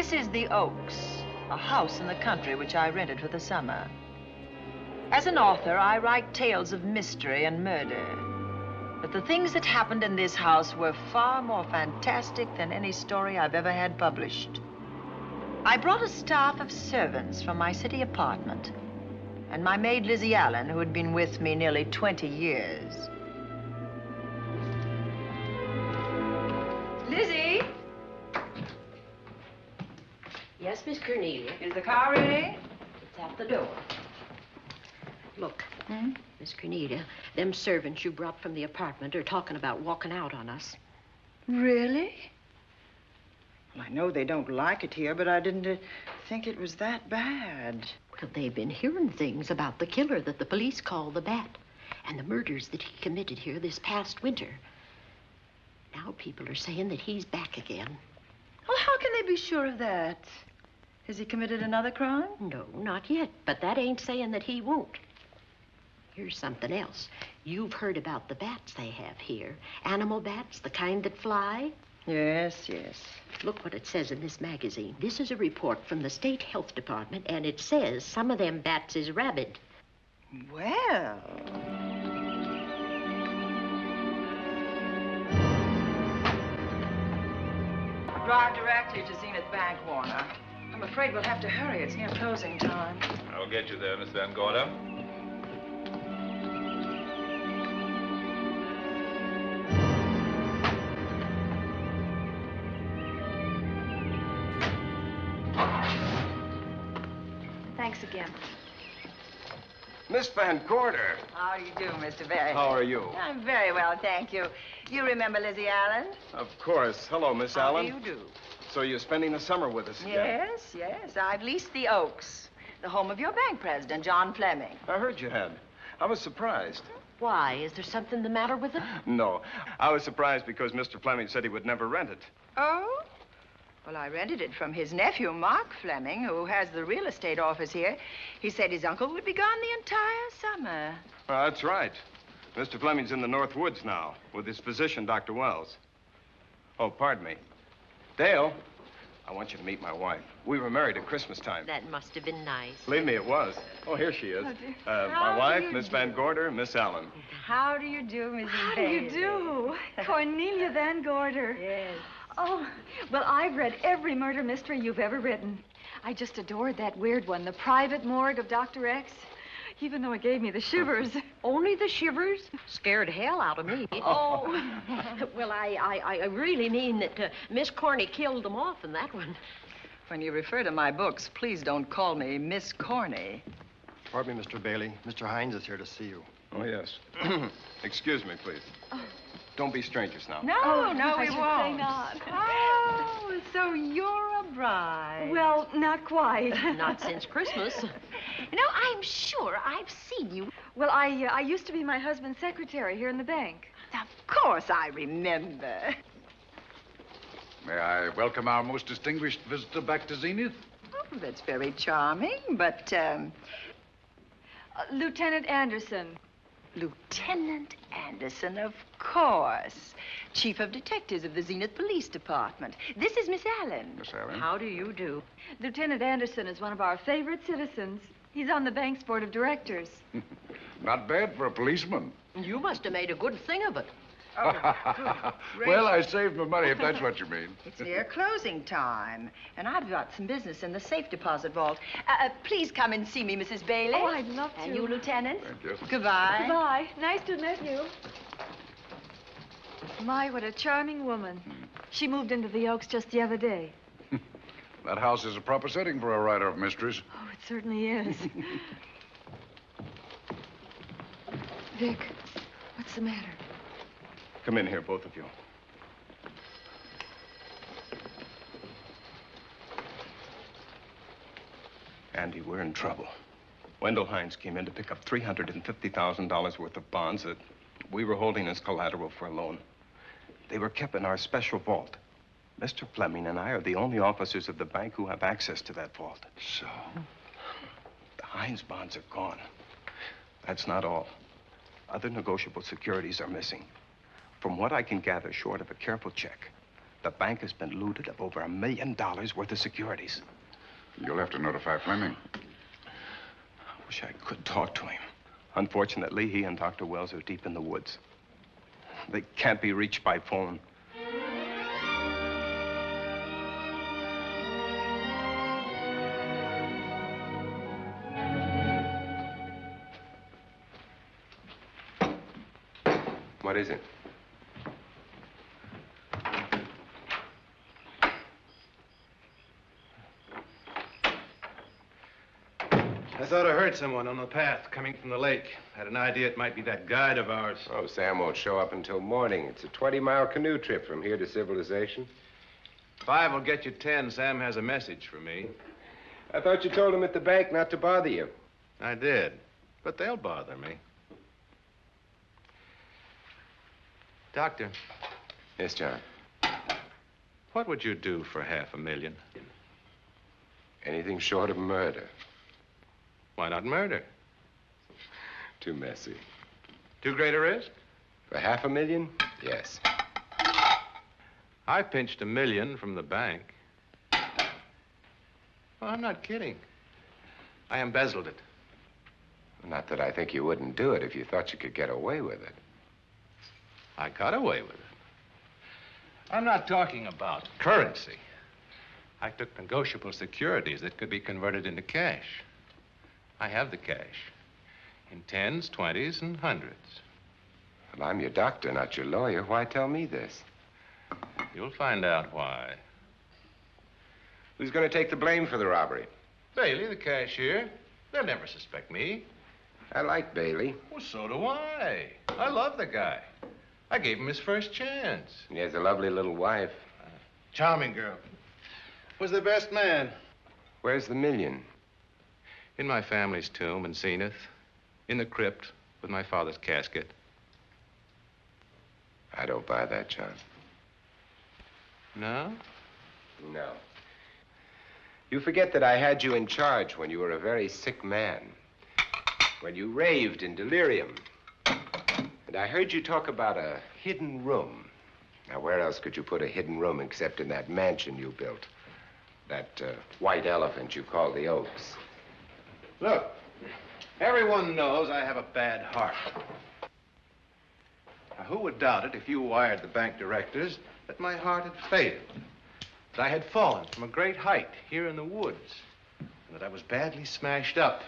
This is the Oaks, a house in the country which I rented for the summer. As an author, I write tales of mystery and murder. But the things that happened in this house were far more fantastic than any story I've ever had published. I brought a staff of servants from my city apartment, and my maid Lizzie Allen, who had been with me nearly 20 years. Lizzie? Yes, Miss Cornelia. Is the car ready? It's at the door. Look, Miss Cornelia, them servants you brought from the apartment are talking about walking out on us. Really? Well, I know they don't like it here, but I didn't think it was that bad. Well, they've been hearing things about the killer that the police call the Bat and the murders that he committed here this past winter. Now people are saying that he's back again. Well, how can they be sure of that? Has he committed another crime? No, not yet, but that ain't saying that he won't. Here's something else. You've heard about the bats they have here. Animal bats, the kind that fly. Yes, yes. Look what it says in this magazine. This is a report from the State Health Department, and it says some of them bats is rabid. Well... Drive directly to Zenith Bank, Warner. I'm afraid we'll have to hurry. It's near closing time. I'll get you there, Miss Van Gorder. Thanks again. Miss Van Gorder. How do you do, Mr. Barry? How are you? I'm very well, thank you. You remember Lizzie Allen? Of course. Hello, Miss Allen. How do you do? So you're spending the summer with us again? Yes, yes. I've leased the Oaks, the home of your bank president, John Fleming. I heard you had. I was surprised. Why? Is there something the matter with it? No. I was surprised because Mr. Fleming said he would never rent it. Oh? Well, I rented it from his nephew, Mark Fleming, who has the real estate office here. He said his uncle would be gone the entire summer. That's right. Mr. Fleming's in the North Woods now with his physician, Dr. Wells. Oh, pardon me. Dale, I want you to meet my wife. We were married at Christmas time. That must have been nice. Believe me, it was. Oh, here she is. My wife, Miss Van Gorder, Miss Allen. How do you do, Mrs. How do you do? Cornelia Van Gorder. Yes. Oh, well, I've read every murder mystery you've ever written. I just adored that weird one, The Private Morgue of Dr. X, even though it gave me the shivers. Only the shivers? Scared hell out of me. Oh. Well, I really mean that Miss Corney killed them off in that one. When you refer to my books, please don't call me Miss Corney. Pardon me, Mr. Bailey. Mr. Hines is here to see you. Oh, yes. Excuse me, please. Don't be strangers now. No, no, I we should won't. say not. Oh, so you're a bride. Well, not quite. Not since Christmas. No, I'm sure I've seen you. Well, I used to be my husband's secretary here in the bank. Of course I remember. May I welcome our most distinguished visitor back to Zenith? Oh, that's very charming, but, Lieutenant Anderson. Lieutenant Anderson, of course. Chief of Detectives of the Zenith Police Department. This is Miss Allen. Miss Allen. How do you do? Lieutenant Anderson is one of our favorite citizens. He's on the bank's board of directors. Not bad for a policeman. You must have made a good thing of it. Well, I saved my money, if that's what you mean. It's near closing time, and I've got some business in the safe deposit vault. Please come and see me, Mrs. Bailey. Oh, I'd love to. And you, Lieutenant. Thank you. Goodbye. Goodbye. Nice to meet you. My, what a charming woman. She moved into the Oaks just the other day. That house is a proper setting for a writer of mysteries. Oh, it certainly is. Vic, what's the matter? Come in here, both of you. Andy, we're in trouble. Wendell Hines came in to pick up $350,000 worth of bonds that we were holding as collateral for a loan. They were kept in our special vault. Mr. Fleming and I are the only officers of the bank who have access to that vault. So? The Hines bonds are gone. That's not all. Other negotiable securities are missing. From what I can gather, short of a careful check, The bank has been looted of over $1 million worth of securities. You'll have to notify Fleming. I wish I could talk to him. Unfortunately, he and Dr. Wells are deep in the woods. They can't be reached by phone. What is it? I thought I heard someone on the path coming from the lake. Had an idea it might be that guide of ours. Oh, Sam won't show up until morning. It's a 20-mile canoe trip from here to civilization. 5 will get you 10. Sam has a message for me. I thought you told him at the bank not to bother you. I did, but they'll bother me. Doctor, Yes, John. what would you do for $500,000? Anything short of murder. Why not murder? Too messy. Too great a risk? For $500,000? Yes. I pinched $1 million from the bank. Well, I'm not kidding. I embezzled it. Not that I think you wouldn't do it if you thought you could get away with it. I got away with it. I'm not talking about currency. I took negotiable securities that could be converted into cash. I have the cash in 10s, 20s, and 100s. Well, I'm your doctor, not your lawyer. Why tell me this? You'll find out why. Who's going to take the blame for the robbery? Bailey, the cashier. They'll never suspect me. I like Bailey. Well, so do I. I love the guy. I gave him his first chance. He has a lovely little wife. Charming girl. Was the best man. Where's the $1 million? In my family's tomb in Zenith. In the crypt with my father's casket. I don't buy that, John. No? No. You forget that I had you in charge when you were a very sick man. When you raved in delirium. And I heard you talk about a hidden room. Now, where else could you put a hidden room except in that mansion you built? That white elephant you call the Oaks. Look, everyone knows I have a bad heart. Now, who would doubt it if you wired the bank directors that my heart had failed? That I had fallen from a great height here in the woods. And that I was badly smashed up.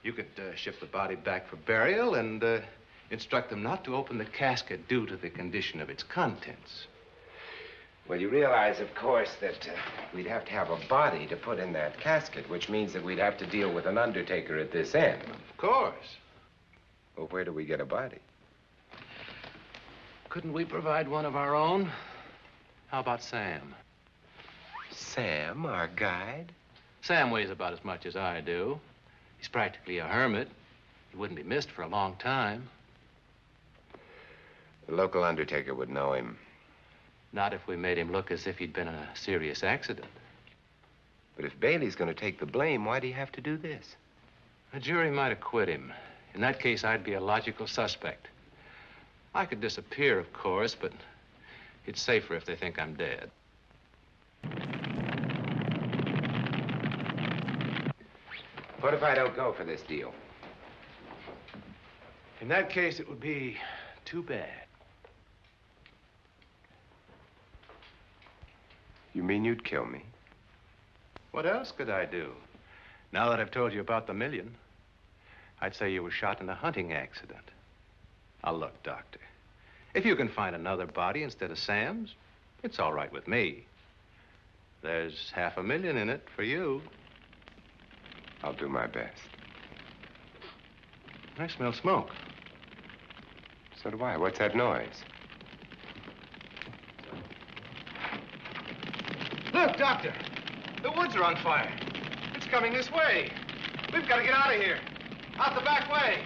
You could ship the body back for burial and instruct them not to open the casket due to the condition of its contents. Well, you realize, of course, that we'd have to have a body to put in that casket, which means that we'd have to deal with an undertaker at this end. Of course. Well, where do we get a body? Couldn't we provide one of our own? How about Sam? Sam, our guide? Sam weighs about as much as I do. He's practically a hermit. He wouldn't be missed for a long time. The local undertaker would know him. Not if we made him look as if he'd been in a serious accident. But if Bailey's going to take the blame, why'd he have to do this? A jury might acquit him. In that case, I'd be a logical suspect. I could disappear, of course, but it's safer if they think I'm dead. What if I don't go for this deal? In that case, it would be too bad. You mean you'd kill me? What else could I do? Now that I've told you about the $1 million, I'd say you were shot in a hunting accident. Now, look, Doctor, if you can find another body instead of Sam's, it's all right with me. There's $500,000 in it for you. I'll do my best. I smell smoke. So do I. What's that noise? Look, Doctor, the woods are on fire. It's coming this way. We've got to get out of here. Out the back way.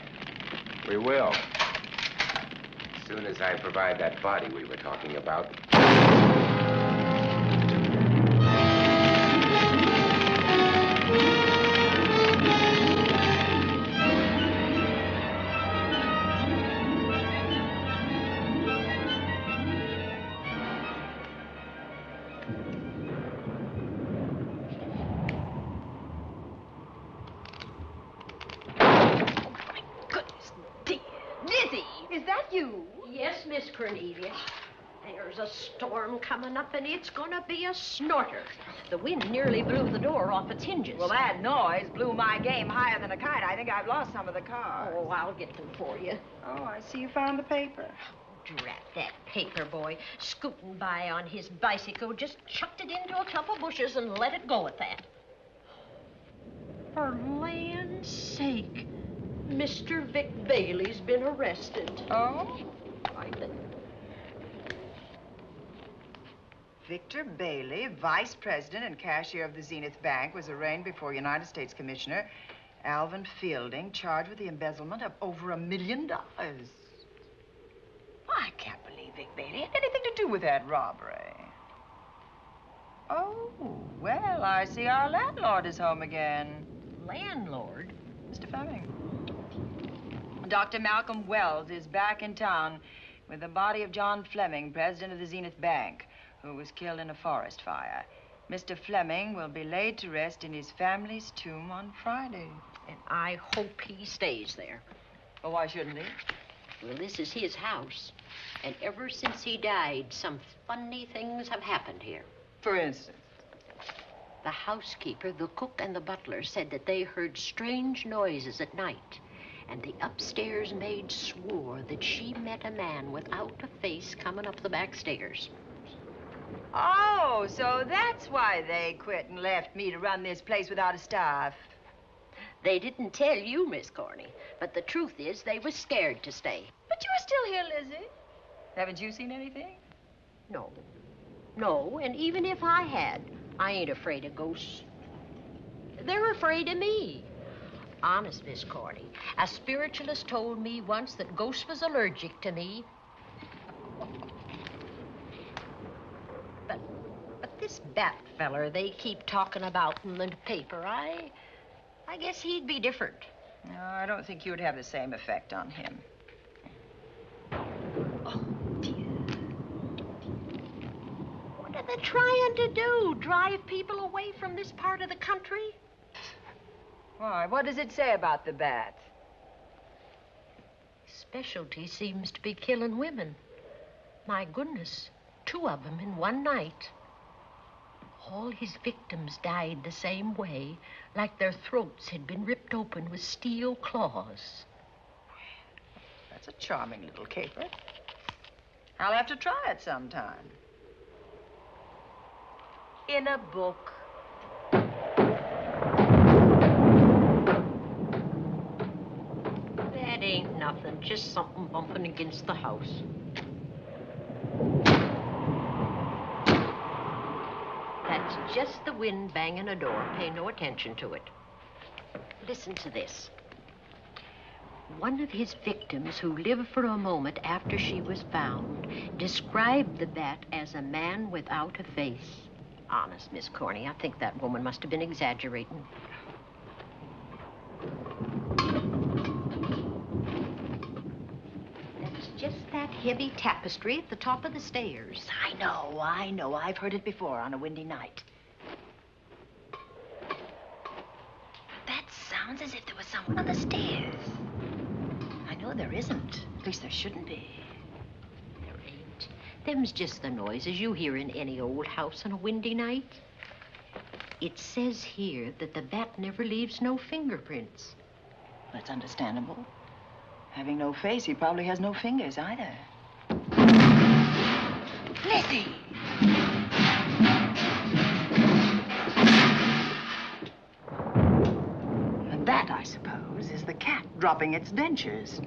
We will. As soon as I provide that body we were talking about. Cornelia. There's a storm coming up, and it's gonna be a snorter. The wind nearly blew the door off its hinges. Well, that noise blew my game higher than a kite. I think I've lost some of the cars. Oh, I'll get them for you. Oh, I see you found the paper. Drat that paper boy, scooting by on his bicycle, just chucked it into a clump of bushes and let it go at that. For land's sake, Mr. Vic Bailey's been arrested. Oh? I think. Victor Bailey, vice president and cashier of the Zenith Bank, was arraigned before United States Commissioner Alvin Fielding, charged with the embezzlement of over $1 million. I can't believe Vic Bailey had anything to do with that robbery. Oh, well, I see our landlord is home again. Landlord? Mr. Fleming. Dr. Malcolm Wells is back in town with the body of John Fleming, president of the Zenith Bank, who was killed in a forest fire. Mr. Fleming will be laid to rest in his family's tomb on Friday. And I hope he stays there. Well, why shouldn't he? Well, this is his house. And ever since he died, some funny things have happened here. For instance? The housekeeper, the cook, and the butler said that they heard strange noises at night. And the upstairs maid swore that she met a man without a face coming up the back stairs. Oh, so that's why they quit and left me to run this place without a staff. They didn't tell you, Miss Corney, but the truth is they were scared to stay. But you're still here, Lizzie. Haven't you seen anything? No. No, and even if I had, I ain't afraid of ghosts. They're afraid of me. Honest, Miss Corney, a spiritualist told me once that ghosts was allergic to me. But this Bat feller they keep talking about in the paper, I guess he'd be different. No, I don't think you would have the same effect on him. Oh, dear. What are they trying to do? Drive people away from this part of the country? Why, what does it say about the bat? Specialty seems to be killing women. My goodness, 2 of them in one night. All his victims died the same way, like their throats had been ripped open with steel claws. That's a charming little caper. I'll have to try it sometime. In a book. That ain't nothing, just something bumping against the house. That's just the wind banging a door. Pay no attention to it. Listen to this. One of his victims, who lived for a moment after she was found, described the bat as a man without a face. Honest, Miss Corney, I think that woman must have been exaggerating. That's just that heavy tapestry at the top of the stairs. I know. I've heard it before on a windy night. That sounds as if there was someone on the stairs. I know there isn't. At least there shouldn't be. There ain't. Them's just the noises you hear in any old house on a windy night. It says here that the bat never leaves no fingerprints. That's understandable. Having no face, he probably has no fingers either. Lizzie! And that, I suppose, is the cat dropping its dentures.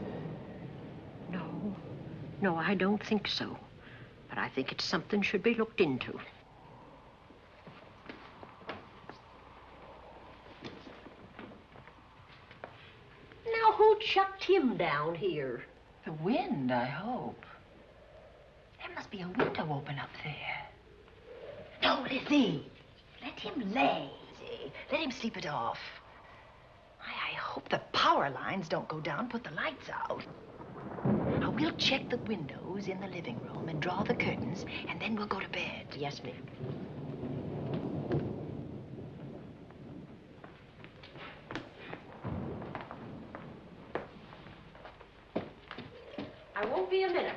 No, I don't think so. But I think it's something should be looked into. Now, who chucked him down here? The wind, I hope. There must be a window open up there. No, Lizzie. Let him lay. Let him sleep it off. I hope the power lines don't go down and put the lights out. Now, we'll check the windows in the living room and draw the curtains, and then we'll go to bed. Yes, ma'am. I won't be a minute.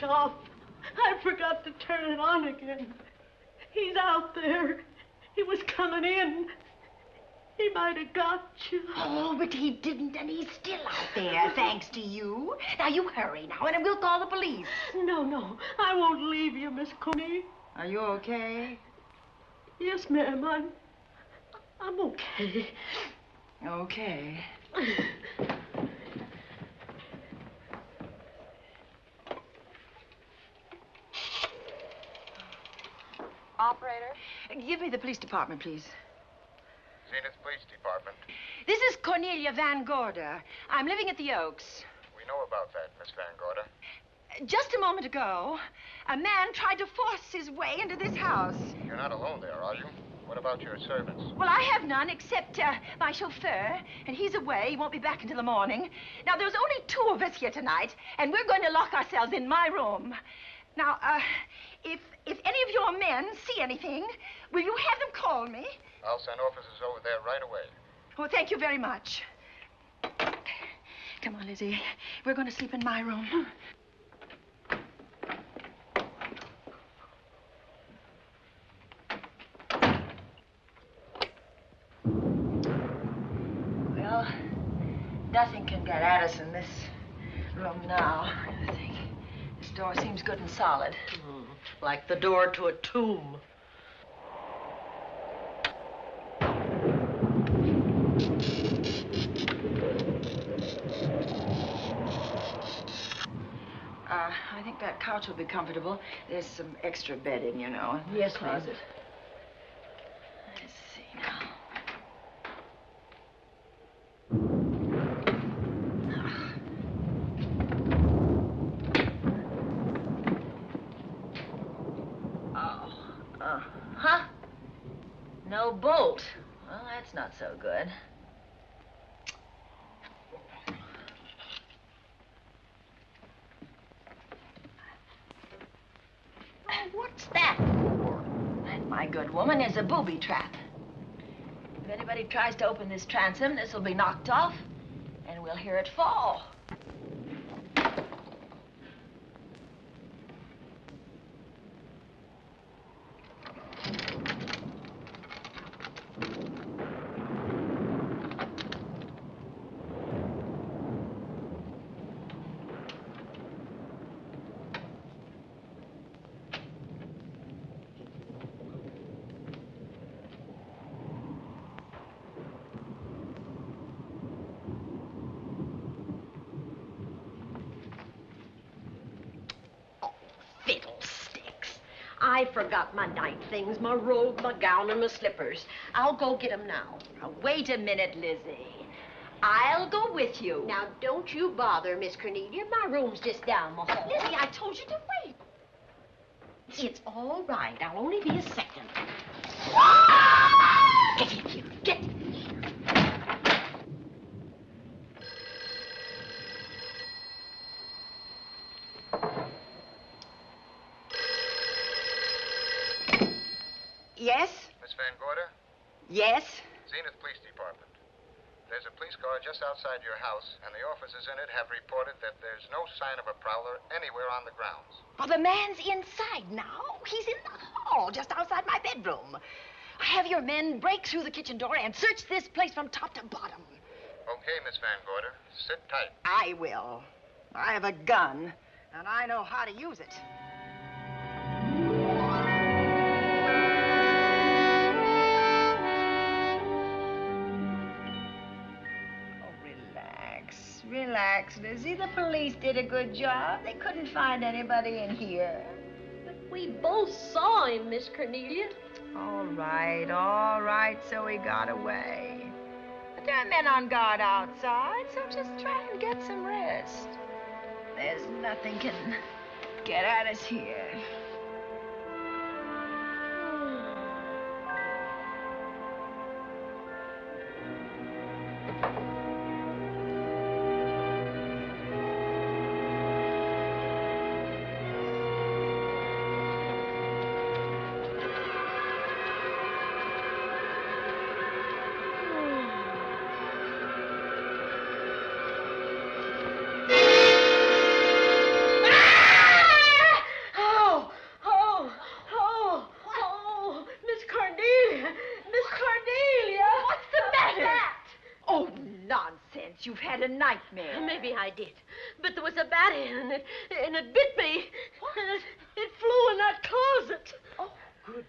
off. I forgot to turn it on again. He's out there. He was coming in. He might have got you. Oh, but he didn't, and he's still out there, thanks to you. Now, you hurry now, and we'll call the police. No, I won't leave you, Miss Coney. Are you okay? Yes, ma'am, I'm okay. Okay. Operator? Give me the police department, please. Zenith Police Department. This is Cornelia Van Gorder. I'm living at the Oaks. We know about that, Miss Van Gorder. Just a moment ago, a man tried to force his way into this house. You're not alone there, are you? What about your servants? Well, I have none except my chauffeur, and he's away. He won't be back until the morning. Now, there's only 2 of us here tonight, and we're going to lock ourselves in my room. Now, if any of your men see anything, will you have them call me? I'll send officers over there right away. Oh, thank you very much. Come on, Lizzie. We're going to sleep in my room. Well, nothing can get at us in this room now, I think. This door seems good and solid. Like the door to a tomb. I think that couch will be comfortable. There's some extra bedding, you know. Yes, closet. ma'am. Let's see now. Huh? No bolt. Well, that's not so good. Oh, what's that for? That, my good woman, is a booby trap. If anybody tries to open this transom, this will be knocked off, and we'll hear it fall. Fiddlesticks. I forgot my night things, my robe, my gown, and my slippers. I'll go get 'em now. Now, wait a minute, Lizzie. I'll go with you. Now, don't you bother, Miss Cornelia. My room's just down the hall. Lizzie, I told you to wait. It's all right. I'll only be a second. Get in here. Get in here. Yes? Miss Van Gorder? Yes? Zenith Police Department. There's a police car just outside your house, and the officers in it have reported that there's no sign of a prowler anywhere on the grounds. Well, the man's inside now. He's in the hall, just outside my bedroom. Have your men break through the kitchen door and search this place from top to bottom. Okay, Miss Van Gorder. Sit tight. I will. I have a gun, and I know how to use it. Relax, Lizzie. The police did a good job. They couldn't find anybody in here. But we both saw him, Miss Cornelia. All right, so he got away. But there are men on guard outside, so just try and get some rest. There's nothing can get at us here. you've had a nightmare. Maybe I did. But there was a bat in it, and it bit me. What? And it flew in that closet. Oh, good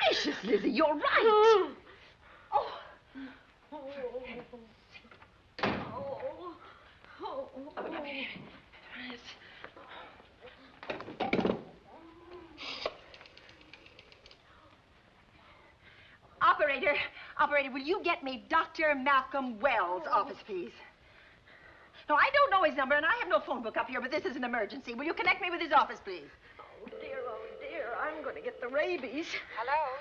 gracious, Lizzie, you're right. Oh. Operator, will you get me Dr. Malcolm Wells' office, please? No, I don't know his number, and I have no phone book up here, but this is an emergency. Will you connect me with his office, please? Oh, dear, I'm going to get the rabies. Hello?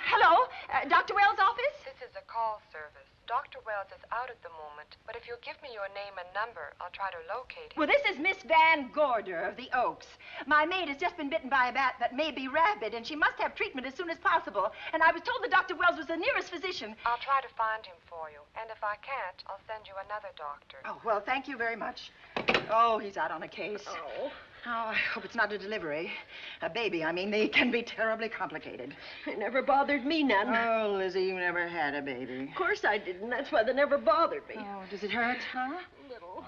Hello? Dr. Wells' office? This is a call service. Dr. Wells is out at the moment, but if you'll give me your name and number, I'll try to locate him. Well, this is Miss Van Gorder of the Oaks. My maid has just been bitten by a bat that may be rabid, and she must have treatment as soon as possible. And I was told that Dr. Wells was the nearest physician. I'll try to find him for you, and if I can't, I'll send you another doctor. Oh, well, thank you very much. Oh, he's out on a case. Oh. Oh, I hope it's not a delivery. A baby, I mean. They can be terribly complicated. It never bothered me none. Oh, Lizzie, you never had a baby. Of course I didn't. That's why they never bothered me. Oh, does it hurt, huh? Little.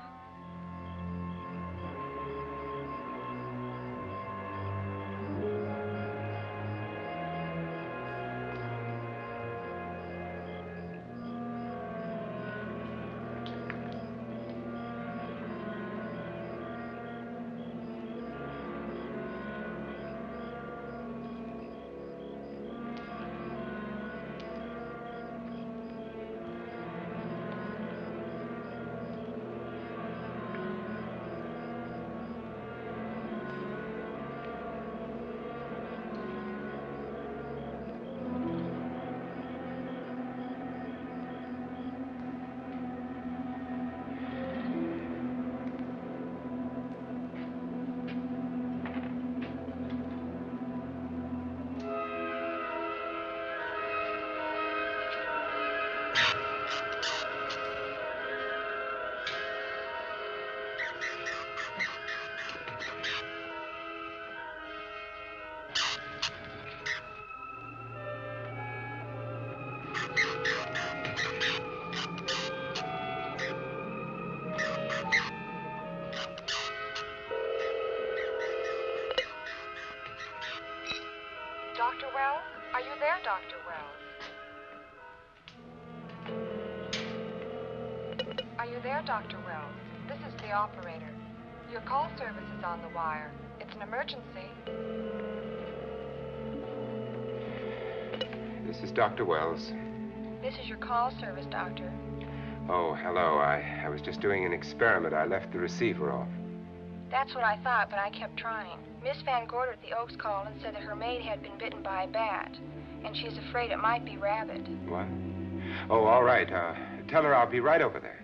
Dr. Wells? Are you there, Dr. Wells? Are you there, Dr. Wells? This is the operator. Your call service is on the wire. It's an emergency. This is Dr. Wells. This is your call service, doctor. Oh, hello. I was just doing an experiment. I left the receiver off. That's what I thought, but I kept trying. Miss Van Gorder at the Oaks called and said that her maid had been bitten by a bat, and she's afraid it might be rabid. What? Oh, all right. Tell her I'll be right over there.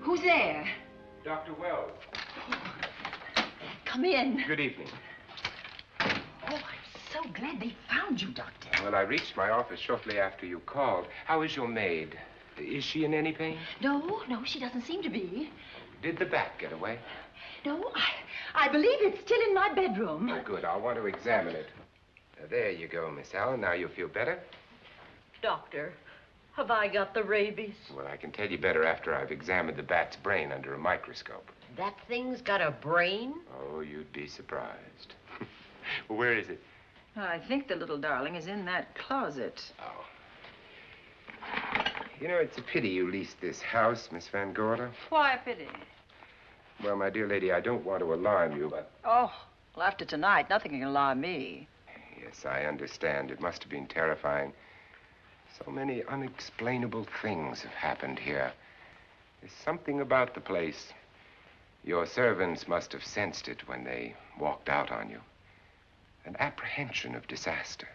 Who's there? Dr. Wells. Come in. Good evening. Oh, I'm so glad they found you, Doctor. Well, I reached my office shortly after you called. How is your maid? Is she in any pain? No, she doesn't seem to be. Did the bat get away? No, I believe it's still in my bedroom. Oh, good. I'll want to examine it. There you go, Miss Allen. Now you feel better? Doctor, have I got the rabies? Well, I can tell you better after I've examined the bat's brain under a microscope. That thing's got a brain? Oh, you'd be surprised. Where is it? I think the little darling is in that closet. Oh. You know, it's a pity you leased this house, Miss Van Gorder. Why a pity? Well, my dear lady, I don't want to alarm you, but... Oh, well, after tonight, nothing can alarm me. Yes, I understand. It must have been terrifying. So many unexplainable things have happened here. There's something about the place. Your servants must have sensed it when they walked out on you. An apprehension of disaster.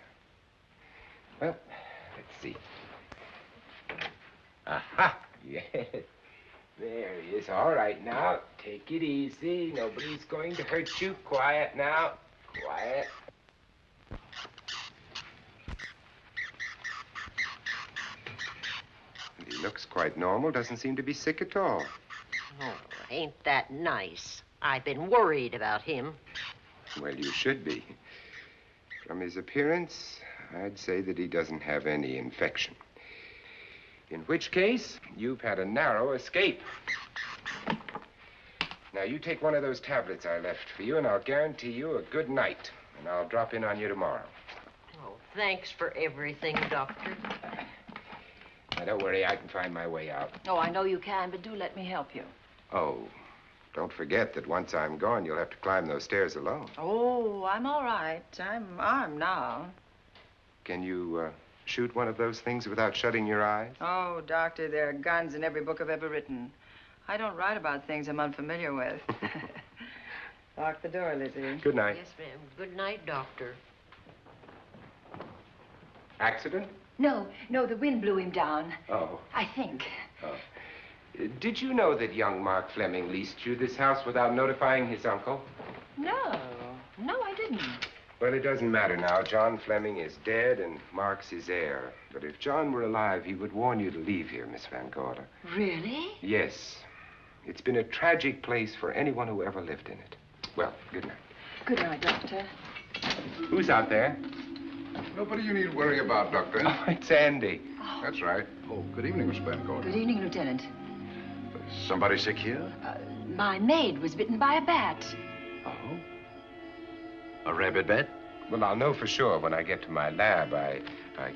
Well, let's see. Aha! Yes. There he is. All right, now. Take it easy. Nobody's going to hurt you. Quiet now. Quiet. He looks quite normal. Doesn't seem to be sick at all. Oh, ain't that nice? I've been worried about him. Well, you should be. From his appearance, I'd say that he doesn't have any infection. In which case, you've had a narrow escape. Now, you take one of those tablets I left for you, and I'll guarantee you a good night. And I'll drop in on you tomorrow. Oh, thanks for everything, Doctor. Now, don't worry, I can find my way out. Oh, I know you can, but do let me help you. Oh, don't forget that once I'm gone, you'll have to climb those stairs alone. Oh, I'm all right. I'm armed now. Can you, shoot one of those things without shutting your eyes? Oh, Doctor, there are guns in every book I've ever written. I don't write about things I'm unfamiliar with. Lock the door, Lizzie. Good night. Yes, ma'am. Good night, Doctor. Accident? No, the wind blew him down. Oh. I think. Oh. Did you know that young Mark Fleming leased you this house without notifying his uncle? No, I didn't. Well, it doesn't matter now. John Fleming is dead, and Mark's his heir. But if John were alive, he would warn you to leave here, Miss Van Gorder. Really? Yes. It's been a tragic place for anyone who ever lived in it. Well, good night. Good night, Doctor. Who's out there? Nobody you need worry about, Doctor. Oh, it's Andy. That's right. Oh, good evening, Miss Van Gorder. Good evening, Lieutenant. Somebody sick here? My maid was bitten by a bat. Oh? A rabid bat? Well, I'll know for sure when I get to my lab. I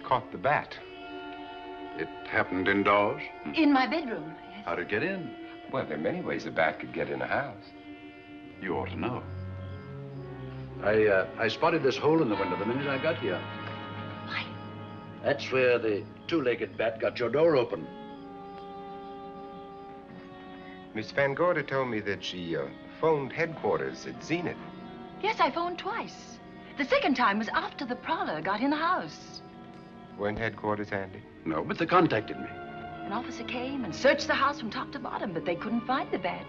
caught the bat. It happened indoors? In my bedroom. Yes. How'd it get in? Well, there are many ways a bat could get in a house. You ought to know. I spotted this hole in the window the minute I got here. Why? That's where the two-legged bat got your door open. Miss Van Gorder told me that she phoned headquarters at Zenith. Yes, I phoned twice. The second time was after the prowler got in the house. Weren't headquarters, Andy? No, but they contacted me. An officer came and searched the house from top to bottom, but they couldn't find the bat.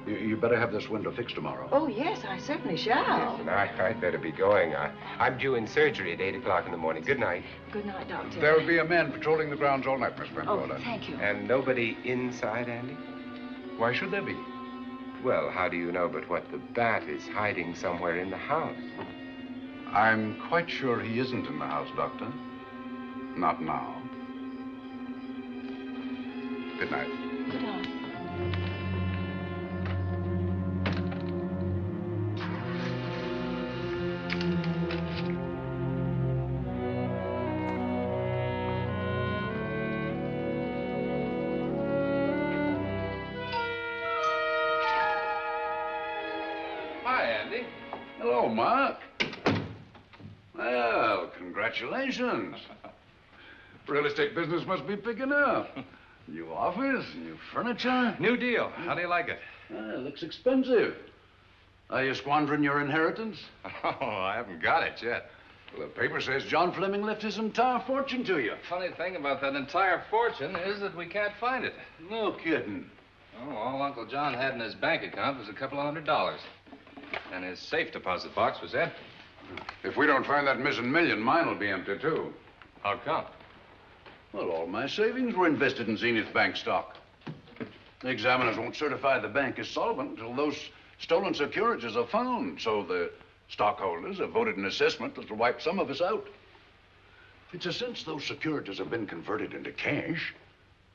You better have this window fixed tomorrow. Oh, yes, I certainly shall. Yes, and I'd better be going. I'm due in surgery at 8 o'clock in the morning. Good night. Good night, Doctor. There'll be a man patrolling the grounds all night, Miss Van Gorder. Thank you. And nobody inside, Andy? Why should there be? Well, how do you know but what the bat is hiding somewhere in the house? I'm quite sure he isn't in the house, Doctor. Not now. Good night. Good night. Hi, Andy. Hello, Mark. Well, congratulations. Real estate business must be picking up. New office, new furniture. New deal. How do you like it? It looks expensive. Are you squandering your inheritance? Oh, I haven't got it yet. Well, the paper says John Fleming left his entire fortune to you. Funny thing about that entire fortune is that we can't find it. No kidding. Oh, all Uncle John had in his bank account was a couple of $100. And his safe deposit box was empty. If we don't find that missing million, mine will be empty, too. How come? Well, all my savings were invested in Zenith Bank stock. The examiners won't certify the bank as solvent until those stolen securities are found. So the stockholders have voted an assessment that'll wipe some of us out. It's a cinch those securities have been converted into cash.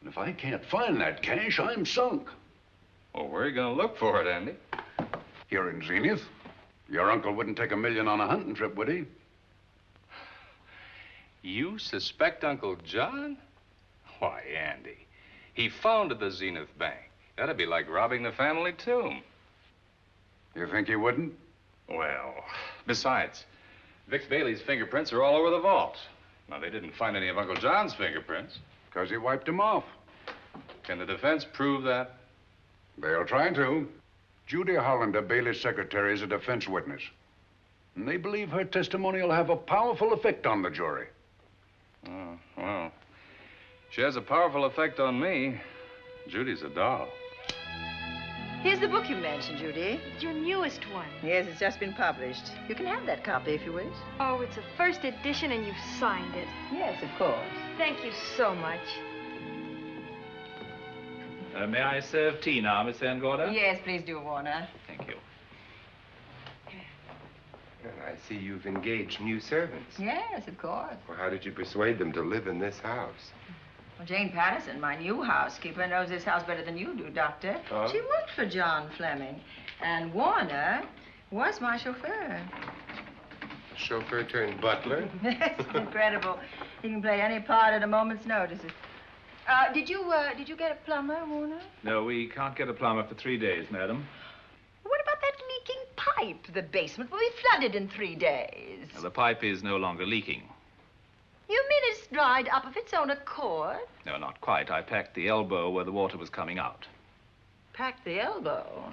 And if I can't find that cash, I'm sunk. Well, where are you going to look for it, Andy? Here in Zenith. Your uncle wouldn't take $1 million on a hunting trip, would he? You suspect Uncle John? Why, Andy, he founded the Zenith Bank. That'd be like robbing the family tomb. You think he wouldn't? Well, besides, Vic Bailey's fingerprints are all over the vault. Now, they didn't find any of Uncle John's fingerprints. Because he wiped them off. Can the defense prove that? They'll try to. Judy Hollander, Bailey's secretary, is a defense witness. And they believe her testimony will have a powerful effect on the jury. Oh, well, she has a powerful effect on me. Judy's a doll. Here's the book you mentioned, Judy. It's your newest one. Yes, it's just been published. You can have that copy if you wish. Oh, it's a first edition and you've signed it. Yes, of course. Thank you so much. May I serve tea now, Miss Van Gorder? Yes, please do, Warner. Thank you. Well, I see you've engaged new servants. Yes, of course. Well, how did you persuade them to live in this house? Well, Jane Patterson, my new housekeeper, knows this house better than you do, Doctor. Oh? She worked for John Fleming. And Warner was my chauffeur. Chauffeur turned butler? It's incredible. He can play any part at a moment's notice. Did you get a plumber, Warner? No, we can't get a plumber for 3 days, madam. What about that leaking pipe? The basement will be flooded in 3 days. Now, the pipe is no longer leaking. You mean it's dried up of its own accord? No, not quite. I packed the elbow where the water was coming out. Packed the elbow?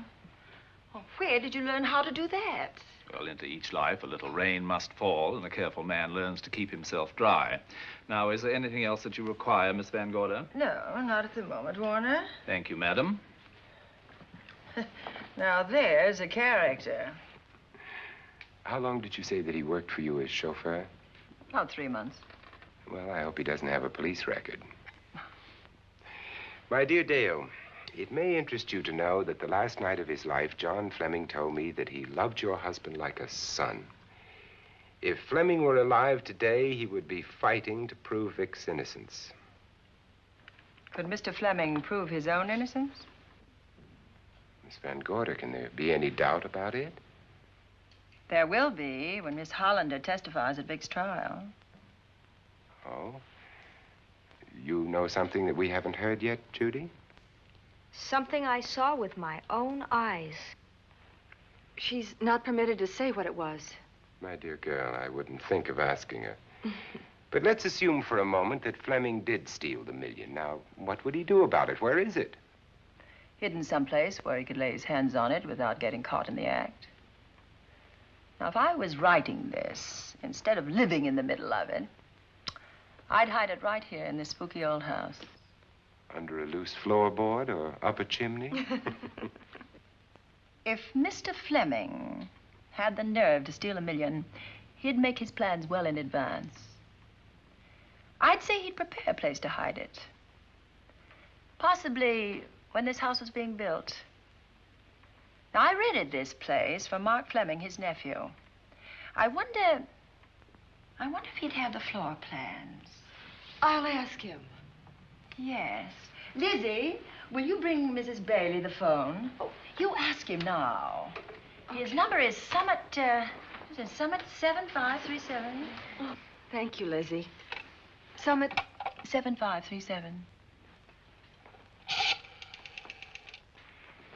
Oh, where did you learn how to do that? Well, into each life, a little rain must fall, and a careful man learns to keep himself dry. Now, is there anything else that you require, Miss Van Gorder? No, not at the moment, Warner. Thank you, madam. Now, there's a character. How long did you say that he worked for you as chauffeur? About 3 months. Well, I hope he doesn't have a police record. My dear Dale, it may interest you to know that the last night of his life, John Fleming told me that he loved your husband like a son. If Fleming were alive today, he would be fighting to prove Vic's innocence. Could Mr. Fleming prove his own innocence? Miss Van Gorder, can there be any doubt about it? There will be when Miss Hollander testifies at Vic's trial. Oh? You know something that we haven't heard yet, Judy? Something I saw with my own eyes. She's not permitted to say what it was. My dear girl, I wouldn't think of asking her. But let's assume for a moment that Fleming did steal the $1 million. Now, what would he do about it? Where is it? Hidden someplace where he could lay his hands on it without getting caught in the act. Now, if I was writing this, instead of living in the middle of it, I'd hide it right here in this spooky old house. Under a loose floorboard or up a chimney? If Mr. Fleming had the nerve to steal $1 million, he'd make his plans well in advance. I'd say he'd prepare a place to hide it. Possibly when this house was being built. Now, I rented this place from Mark Fleming, his nephew. I wonder if he'd have the floor plans. I'll ask him. Yes. Lizzie, will you bring Mrs. Bailey the phone? Oh, you ask him now. Okay. His number is Summit 7537. Oh, thank you, Lizzie. Summit 7537.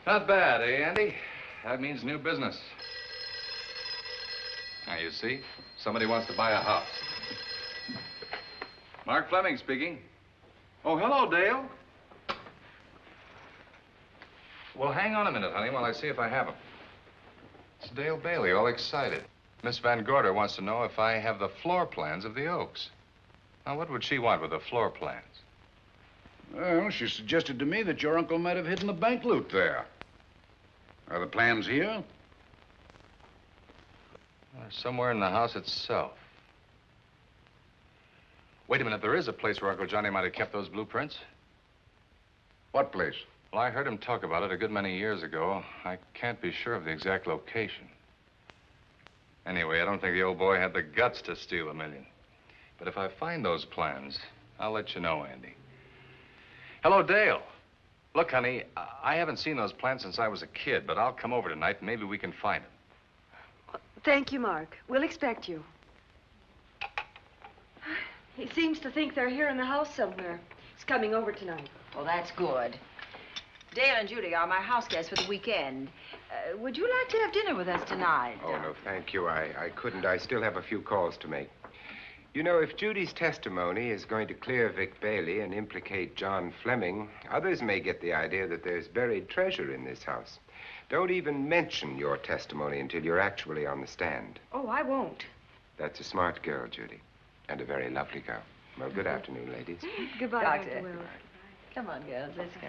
Not bad, eh, Andy? That means new business. Now, you see, somebody wants to buy a house. Mark Fleming speaking. Oh, hello, Dale. Well, hang on a minute, honey, while I see if I have him. It's Dale Bailey, all excited. Miss Van Gorder wants to know if I have the floor plans of the Oaks. Now, what would she want with the floor plans? Well, she suggested to me that your uncle might have hidden the bank loot there. Are the plans here? Well, somewhere in the house itself. Wait a minute, there is a place where Uncle Johnny might have kept those blueprints. What place? Well, I heard him talk about it a good many years ago. I can't be sure of the exact location. Anyway, I don't think the old boy had the guts to steal $1 million. But if I find those plans, I'll let you know, Andy. Hello, Dale. Look, honey, I haven't seen those plans since I was a kid, but I'll come over tonight and maybe we can find them. Thank you, Mark. We'll expect you. He seems to think they're here in the house somewhere. He's coming over tonight. Well, that's good. Dale and Judy are my house guests for the weekend. Would you like to have dinner with us tonight? Oh, no, thank you. I couldn't. I still have a few calls to make. You know, if Judy's testimony is going to clear Vic Bailey and implicate John Fleming, others may get the idea that there's buried treasure in this house. Don't even mention your testimony until you're actually on the stand. Oh, I won't. That's a smart girl, Judy, and a very lovely girl. Well, good afternoon, ladies. Goodbye, Doctor. Dr. Wells. Come on, girls, let's go.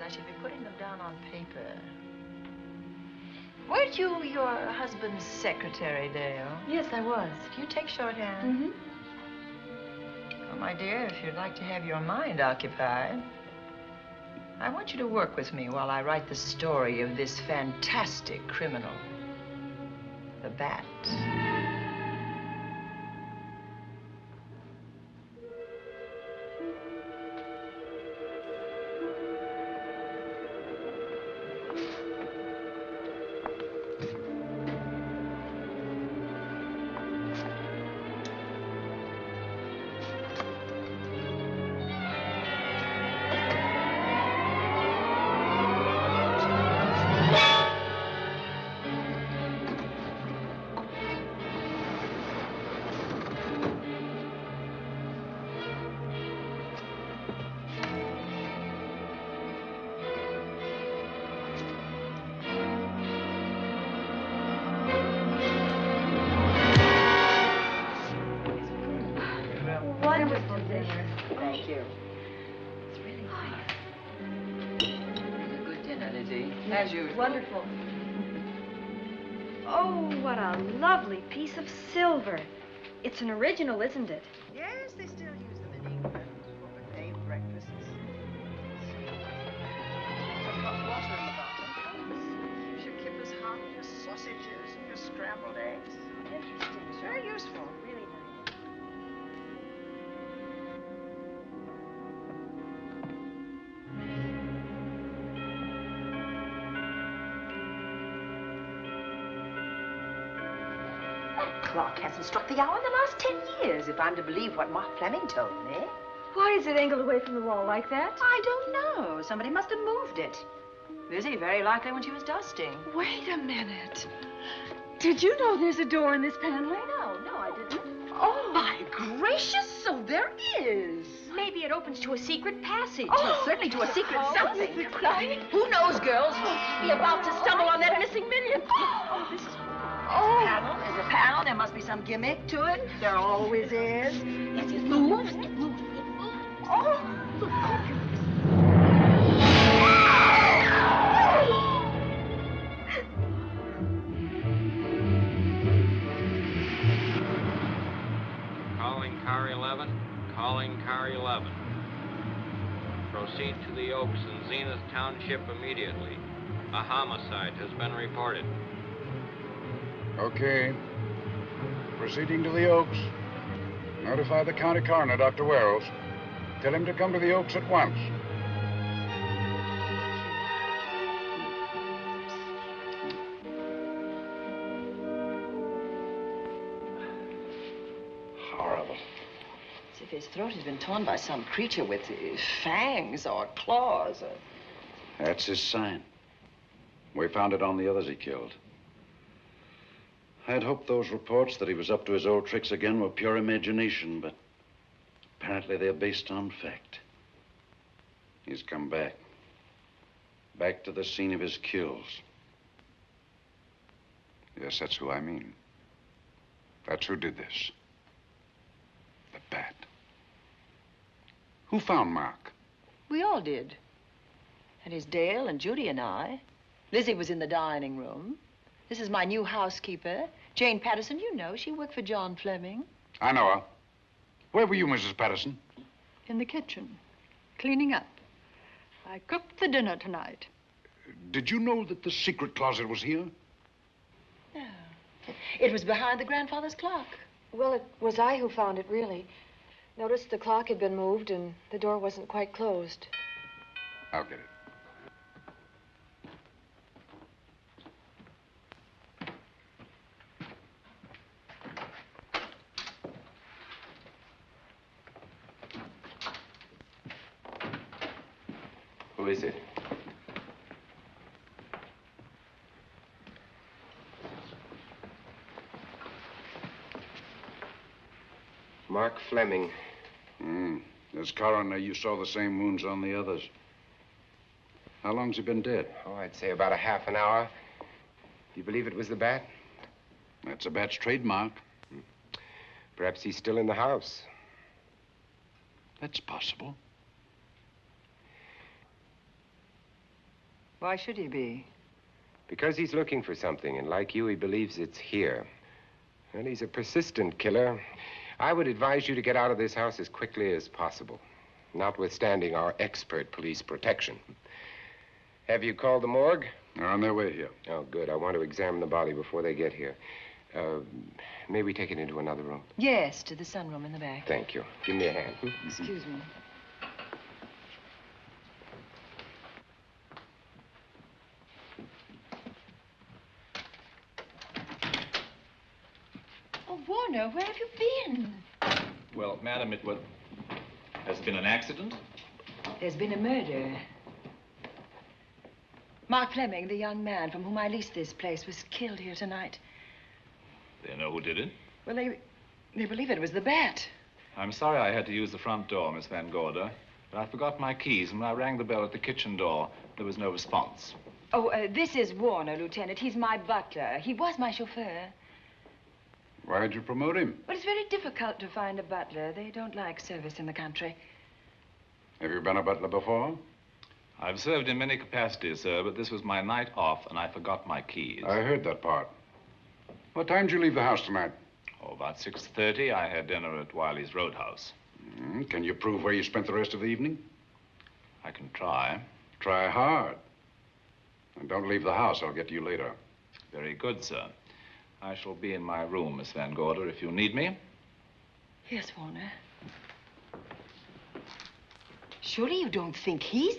I should be putting them down on paper. Weren't you your husband's secretary, Dale? Yes, I was. Do you take shorthand? Mm-hmm. Well, my dear, if you'd like to have your mind occupied, I want you to work with me while I write the story of this fantastic criminal, the Bat. Thank you. It's really nice. A good dinner, Lizzie, as usual. Wonderful. Oh, what a lovely piece of silver. It's an original, isn't it? Yes, they still use them in England for buffet breakfasts. Some hot water in the bottom. Should keep us hot, your sausages and your scrambled eggs. Interesting. It's very useful. Really nice. Clock hasn't struck the hour in the last 10 years, if I'm to believe what Mark Fleming told me. Why is it angled away from the wall like that? I don't know. Somebody must have moved it. Lizzie, very likely when she was dusting. Wait a minute. Did you know there's a door in this paneling? No, I didn't. Oh, my gracious, so there is. Maybe it opens to a secret passage. Well, certainly to a secret something. Who knows, girls? Be about to stumble on that missing million. Oh, this is... Oh. There's a panel. There must be some gimmick to it. There always is. Yes, it moves. It moves. It moves. Oh. Calling car 11. Calling car 11. Proceed to the Oaks in Zenith Township immediately. A homicide has been reported. Okay. Proceeding to the Oaks. Notify the county coroner, Dr. Wells. Tell him to come to the Oaks at once. His throat has been torn by some creature with fangs or claws. That's his sign. We found it on the others he killed. I'd hoped those reports that he was up to his old tricks again were pure imagination, but apparently they're based on fact. He's come back. Back to the scene of his kills. Yes, that's who I mean. That's who did this. The bat. Who found Mark? We all did. And it's Dale and Judy and I. Lizzie was in the dining room. This is my new housekeeper, Jane Patterson. You know, she worked for John Fleming. I know her. Where were you, Mrs. Patterson? In the kitchen, cleaning up. I cooked the dinner tonight. Did you know that the secret closet was here? No. It was behind the grandfather's clock. Well, it was I who found it, really. Noticed the clock had been moved and the door wasn't quite closed. I'll get it. Who is it? Mark Fleming. As coroner, you saw the same wounds on the others. How long's he been dead? Oh, I'd say about a half an hour. You believe it was the bat? That's a bat's trademark. Perhaps he's still in the house. That's possible. Why should he be? Because he's looking for something, and like you, he believes it's here. And he's a persistent killer. I would advise you to get out of this house as quickly as possible, notwithstanding our expert police protection. Have you called the morgue? They're on their way here. Oh, good. I want to examine the body before they get here. May we take it into another room? Yes, to the sunroom in the back. Thank you. Give me a hand. Excuse me. Oh, Warner, where have you been? Well, madam, has been an accident? There's been a murder. Mark Fleming, the young man from whom I leased this place, was killed here tonight. They know who did it? Well, they believe it was the bat. I'm sorry I had to use the front door, Miss Van Gorder, but I forgot my keys, and when I rang the bell at the kitchen door, there was no response. Oh, this is Warner, Lieutenant. He's my butler. He was my chauffeur. Why'd you promote him? But it's very difficult to find a butler. They don't like service in the country. Have you been a butler before? I've served in many capacities, sir, but this was my night off, and I forgot my keys. I heard that part. What time did you leave the house tonight? Oh, about 6:30. I had dinner at Wiley's Roadhouse. Can you prove where you spent the rest of the evening? I can try. Try hard. And don't leave the house. I'll get to you later. Very good, sir. I shall be in my room, Miss Van Gorder, if you need me. Yes, Warner. Surely you don't think he's...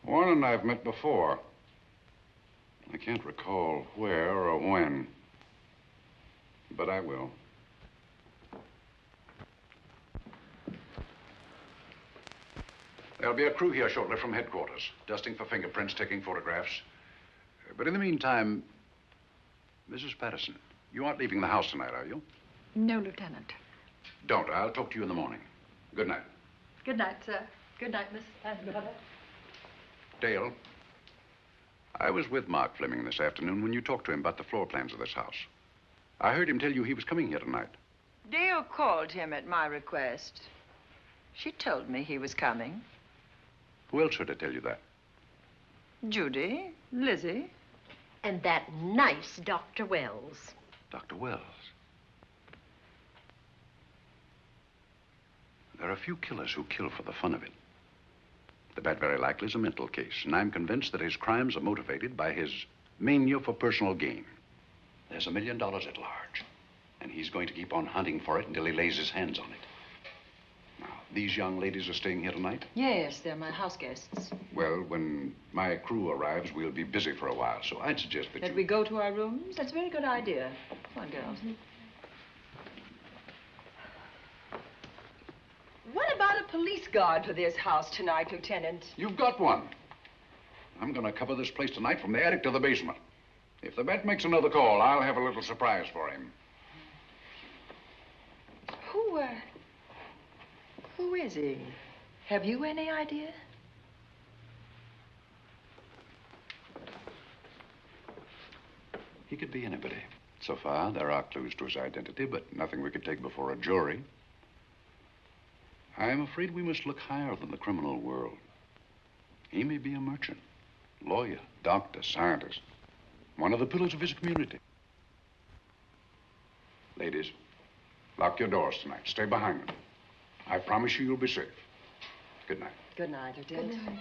Warren and I've met before. I can't recall where or when, but I will. There'll be a crew here shortly from headquarters, dusting for fingerprints, taking photographs. But in the meantime, Mrs. Patterson, you aren't leaving the house tonight, are you? No, Lieutenant. Don't. I'll talk to you in the morning. Good night. Good night, sir. Good night, Miss Van Gorder. Dale, I was with Mark Fleming this afternoon when you talked to him about the floor plans of this house. I heard him tell you he was coming here tonight. Dale called him at my request. She told me he was coming. Who else heard her tell you that? Judy, Lizzie. And that nice Dr. Wells. Dr. Wells. There are few killers who kill for the fun of it. The bat very likely is a mental case, and I'm convinced that his crimes are motivated by his mania for personal gain. There's $1 million at large, and he's going to keep on hunting for it until he lays his hands on it. Now, these young ladies are staying here tonight? Yes, they're my house guests. Well, when my crew arrives, we'll be busy for a while, so I'd suggest that we go to our rooms? That's a very good idea. Come on, girls. police guard for this house tonight, Lieutenant. You've got one. I'm going to cover this place tonight from the attic to the basement. If the bat makes another call, I'll have a little surprise for him. Who is he? Have you any idea? He could be anybody. So far, there are clues to his identity, but nothing we could take before a jury. I'm afraid we must look higher than the criminal world. He may be a merchant, lawyer, doctor, scientist, one of the pillars of his community. Ladies, lock your doors tonight. Stay behind them. I promise you you'll be safe. Good night. Good night, Lieutenant. Good night.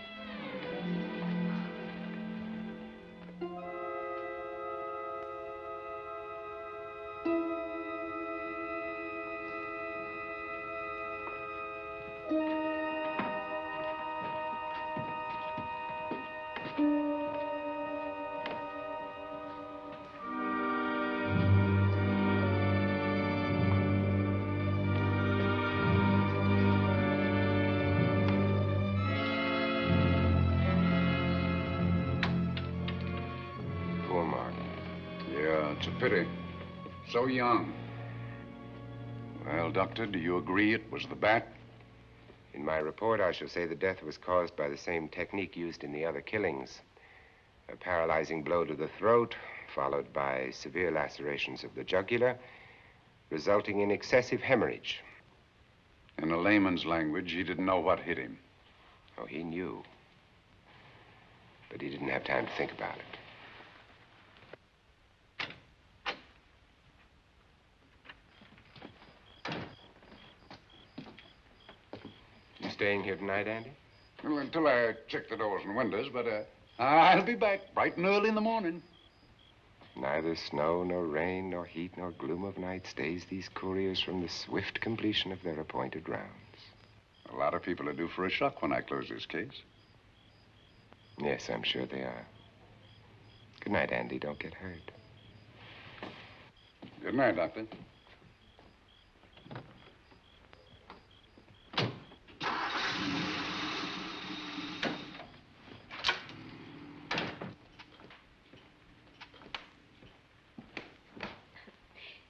Poor Mark. Yeah, it's a pity. So young. Well, Doctor, do you agree it was the bat? In my report, I shall say the death was caused by the same technique used in the other killings. A paralyzing blow to the throat, followed by severe lacerations of the jugular, resulting in excessive hemorrhage. In a layman's language, he didn't know what hit him. Oh, he knew. But he didn't have time to think about it. You staying here tonight, Andy? Well, until I check the doors and windows, but I'll be back bright and early in the morning. Neither snow, nor rain, nor heat, nor gloom of night stays these couriers from the swift completion of their appointed rounds. A lot of people are due for a shock when I close this case. Yes, I'm sure they are. Good night, Andy. Don't get hurt. Good night, Doctor.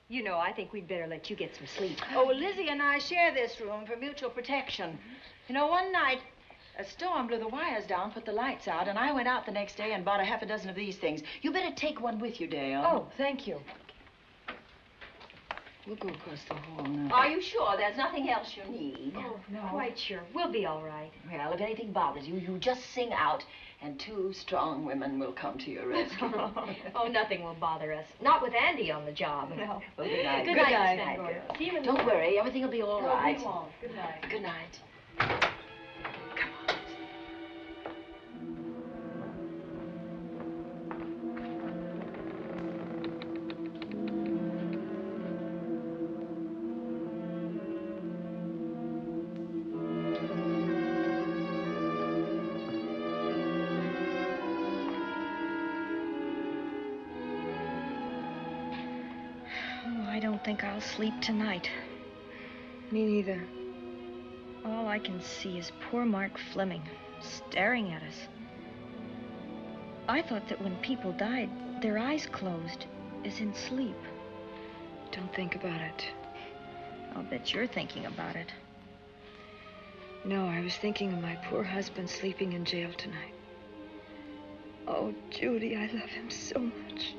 You know, I think we'd better let you get some sleep. Oh, Lizzie and I share this room for mutual protection. You know, one night, a storm blew the wires down, put the lights out, and I went out the next day and bought a half a dozen of these things. You better take one with you, Dale. Oh, thank you. We'll go across the hall now. Are you sure there's nothing else you need? Oh, no. Quite sure. We'll be all right. Well, if anything bothers you, you just sing out, and 2 strong women will come to your rescue. Oh, nothing will bother us. Not with Andy on the job. No. Well, good night. Good night, Miss Van Gordon. See you in the Don't worry, everything will be all No, right. we won't. Good night. Good night. I don't think I'll sleep tonight. Me neither. All I can see is poor Mark Fleming staring at us. I thought that when people died, their eyes closed, as in sleep. Don't think about it. I'll bet you're thinking about it. No, I was thinking of my poor husband sleeping in jail tonight. Oh, Judy, I love him so much.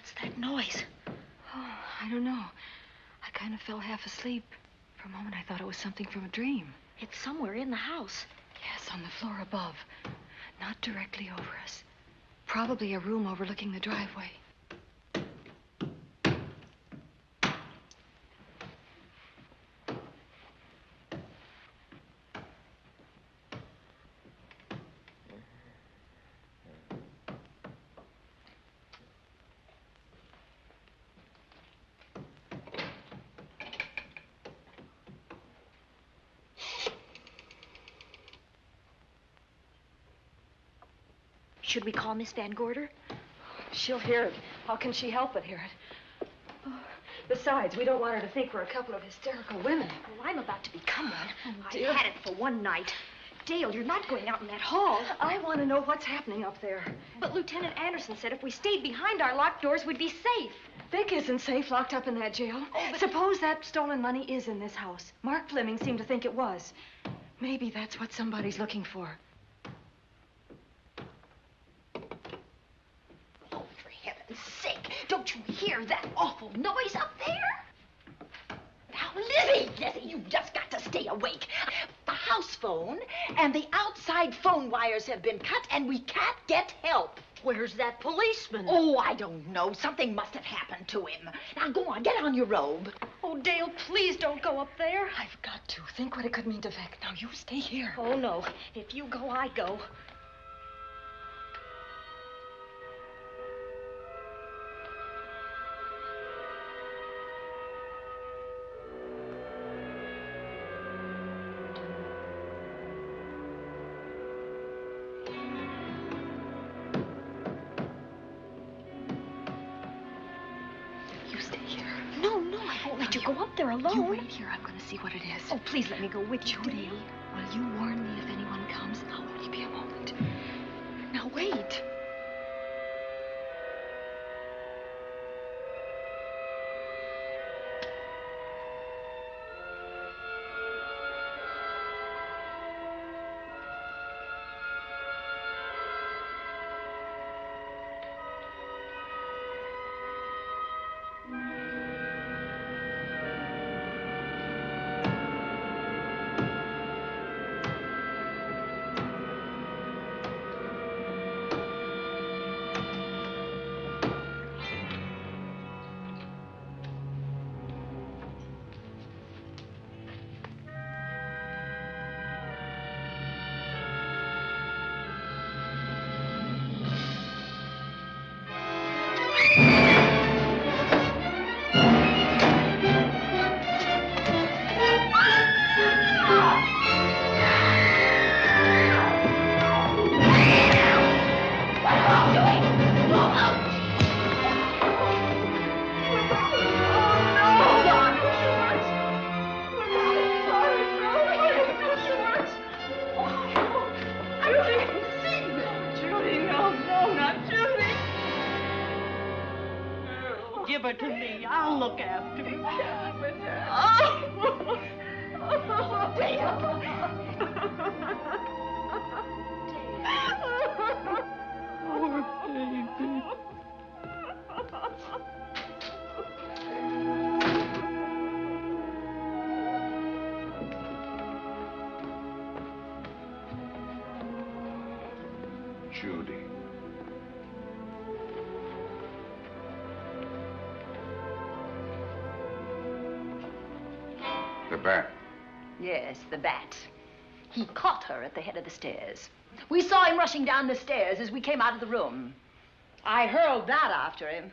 What's that noise? Oh, I don't know. I kind of fell half asleep. For a moment, I thought it was something from a dream. It's somewhere in the house. Yes, on the floor above. Not directly over us. Probably a room overlooking the driveway. Should we call Miss Van Gorder? She'll hear it. How can she help but hear it? Oh, besides, we don't want her to think we're a couple of hysterical women. Well, I'm about to become one. Dear. I had it for one night. Dale, you're not going out in that hall. I want to know what's happening up there. But Lieutenant Anderson said if we stayed behind our locked doors, we'd be safe. Vic isn't safe locked up in that jail. Suppose that stolen money is in this house. Mark Fleming seemed to think it was. Maybe that's what somebody's looking for. Sake, don't you hear that awful noise up there? Now, Lizzie, you've just got to stay awake. The house phone and the outside phone wires have been cut, and we can't get help. Where's that policeman? Oh, I don't know. Something must have happened to him. Now, go on, get on your robe. Oh, Dale, please don't go up there. I've got to. Think what it could mean to Vic. Now, you stay here. Oh, no. If you go, I go. You go up there alone. You wait here. I'm going to see what it is. Oh, please let me go with you, Judy, Dale. will you warn me if anyone comes? I'll only be a moment. Now, wait. Give her to me. I'll look after her. Oh, Dale. Poor baby. Judy. The bat. Yes, the bat. He caught her at the head of the stairs. We saw him rushing down the stairs as we came out of the room. I hurled that after him.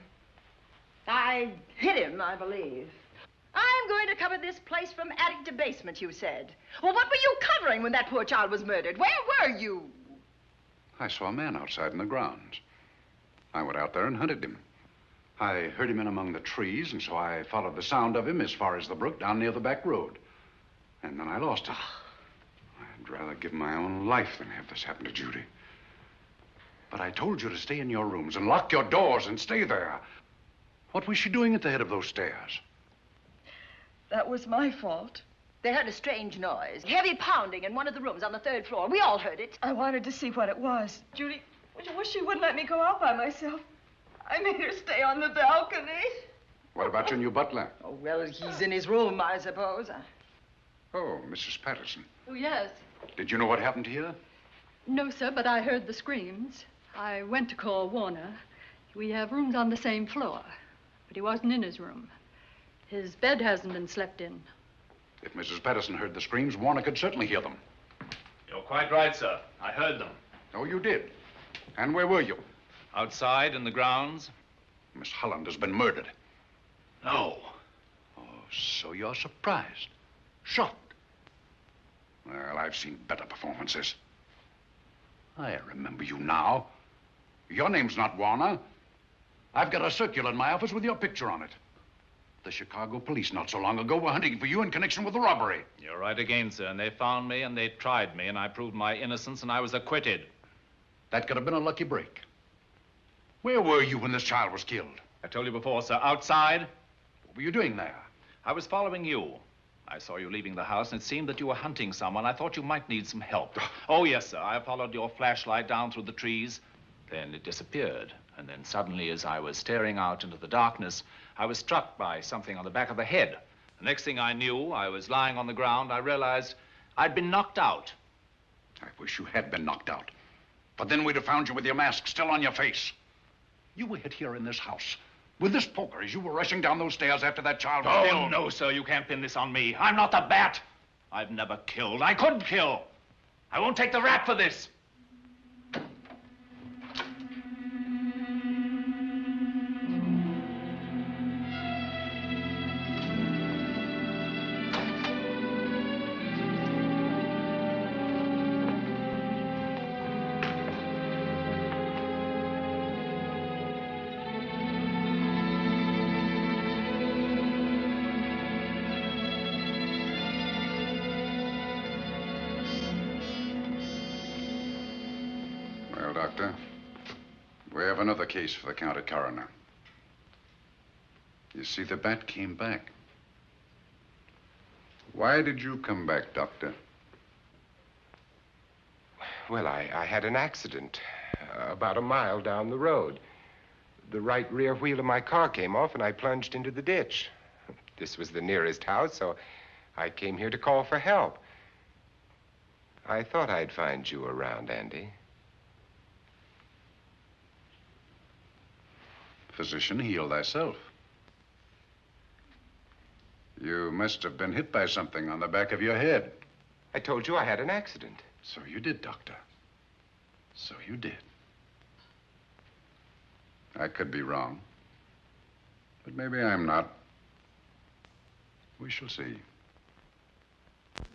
I hit him, I believe. I'm going to cover this place from attic to basement, you said. Well, what were you covering when that poor child was murdered? Where were you? I saw a man outside in the grounds. I went out there and hunted him. I heard him in among the trees, and so I followed the sound of him as far as the brook down near the back road. And then I lost him. I'd rather give my own life than have this happen to Judy. But I told you to stay in your rooms and lock your doors and stay there. What was she doing at the head of those stairs? That was my fault. They heard a strange noise. Heavy pounding in one of the rooms on the 3rd floor. We all heard it. I wanted to see what it was. Judy, well, she wouldn't let me go out by myself. I made her stay on the balcony. What about your new butler? Oh, well, he's in his room, I suppose. Oh, Mrs. Patterson. Oh, yes. Did you know what happened here? No, sir, but I heard the screams. I went to call Warner. We have rooms on the same floor, but he wasn't in his room. His bed hasn't been slept in. If Mrs. Patterson heard the screams, Warner could certainly hear them. You're quite right, sir. I heard them. Oh, you did? And where were you? Outside in the grounds. Miss Holland has been murdered. No. Oh, so you're surprised. Shocked. Well, I've seen better performances. I remember you now. Your name's not Warner. I've got a circular in my office with your picture on it. The Chicago police not so long ago were hunting for you in connection with the robbery. You're right again, sir. And they found me and they tried me and I proved my innocence and I was acquitted. That could have been a lucky break. Where were you when this child was killed? I told you before, sir. Outside. What were you doing there? I was following you. I saw you leaving the house, and it seemed that you were hunting someone. I thought you might need some help. Oh, yes, sir. I followed your flashlight down through the trees. Then it disappeared. And then suddenly, as I was staring out into the darkness, I was struck by something on the back of the head. The next thing I knew, I was lying on the ground. I realized I'd been knocked out. I wish you had been knocked out. But then we'd have found you with your mask still on your face. You were hit here in this house with this poker as you were rushing down those stairs after that child was killed. Oh, no, sir. You can't pin this on me. I'm not the bat. I've never killed. I couldn't kill. I won't take the rap for this. Well, Doctor, we have another case for the county coroner. You see, the bat came back. Why did you come back, Doctor? Well, I had an accident about a mile down the road. The right rear wheel of my car came off, and I plunged into the ditch. This was the nearest house, so I came here to call for help. I thought I'd find you around, Andy. Physician, heal thyself. You must have been hit by something on the back of your head. I told you I had an accident. So you did, Doctor. So you did. I could be wrong. But maybe I'm not. We shall see. All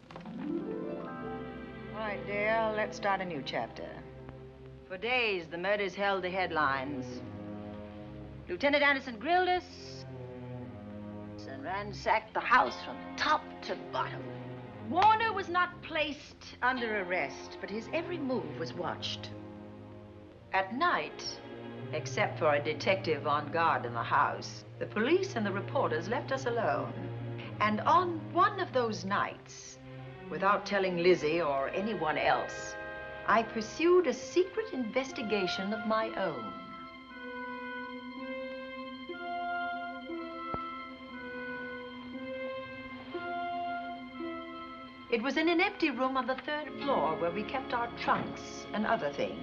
right, dear, let's start a new chapter. For days, the murders held the headlines. Lieutenant Anderson grilled us and ransacked the house from top to bottom. Warner was not placed under arrest, but his every move was watched. At night, except for a detective on guard in the house, the police and the reporters left us alone. And on one of those nights, without telling Lizzie or anyone else, I pursued a secret investigation of my own. It was in an empty room on the 3rd floor where we kept our trunks and other things.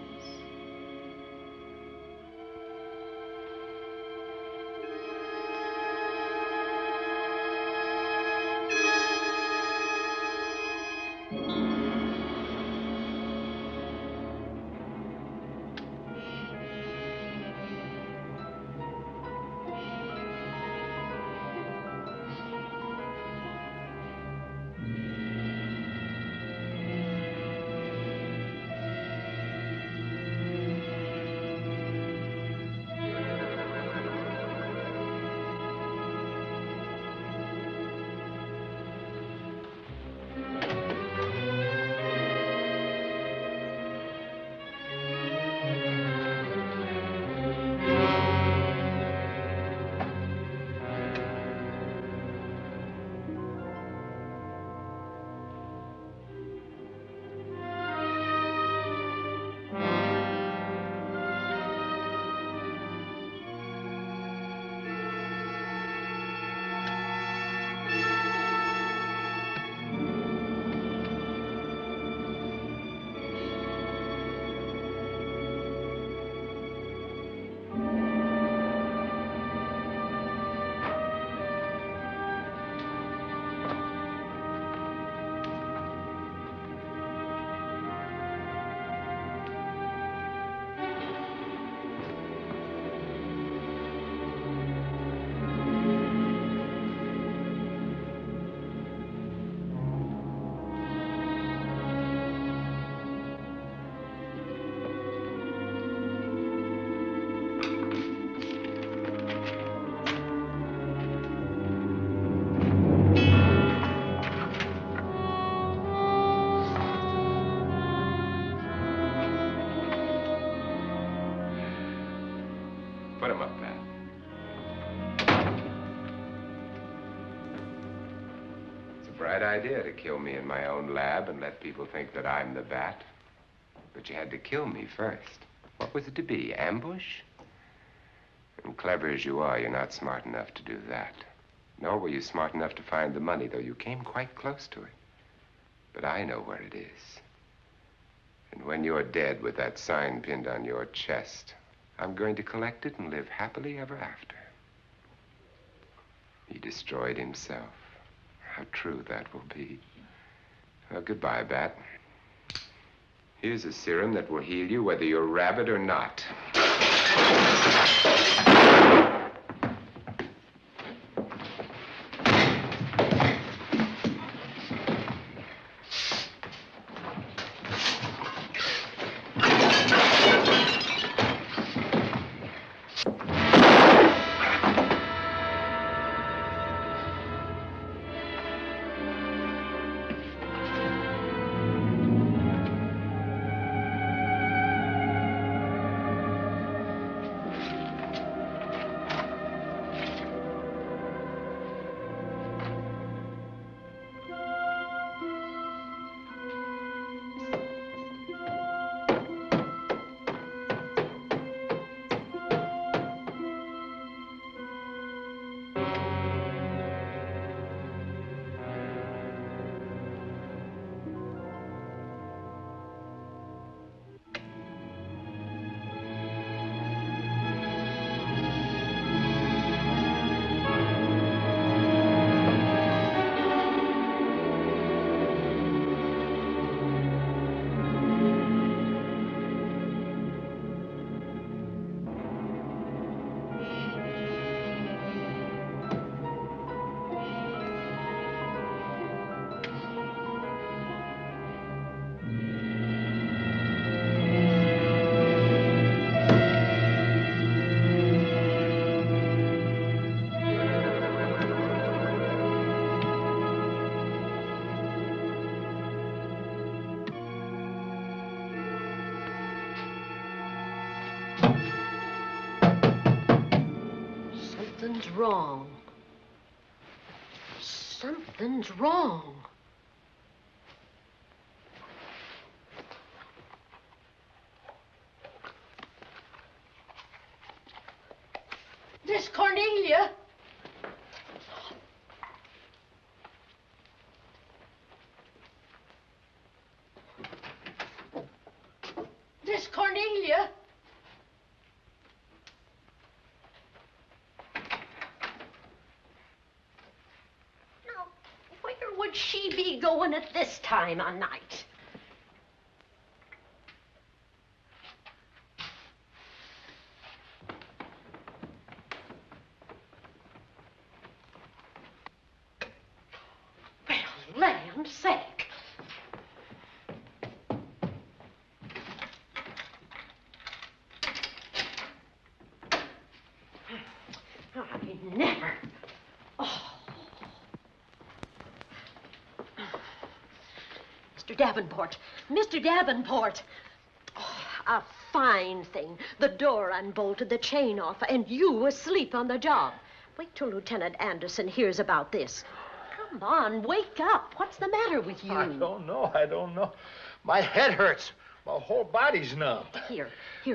him up, Pat. It's a bright idea to kill me in my own lab and let people think that I'm the bat. But you had to kill me first. What was it to be, ambush? And clever as you are, you're not smart enough to do that. Nor were you smart enough to find the money, though you came quite close to it. But I know where it is. And when you're dead with that sign pinned on your chest, I'm going to collect it and live happily ever after. He destroyed himself. How true that will be. Well, goodbye, Bat. Here's a serum that will heal you whether you're rabid or not. Something's wrong. Something's wrong. Miss Cornelia. Miss Cornelia. Where would she be going at this time of night? Well, land sake. I never. Oh. Mr. Davenport. Mr. Davenport. Oh, a fine thing. The door unbolted, the chain off, and you asleep on the job. Wait till Lieutenant Anderson hears about this. Come on, wake up. What's the matter with you? I don't know. My head hurts. My whole body's numb. Here,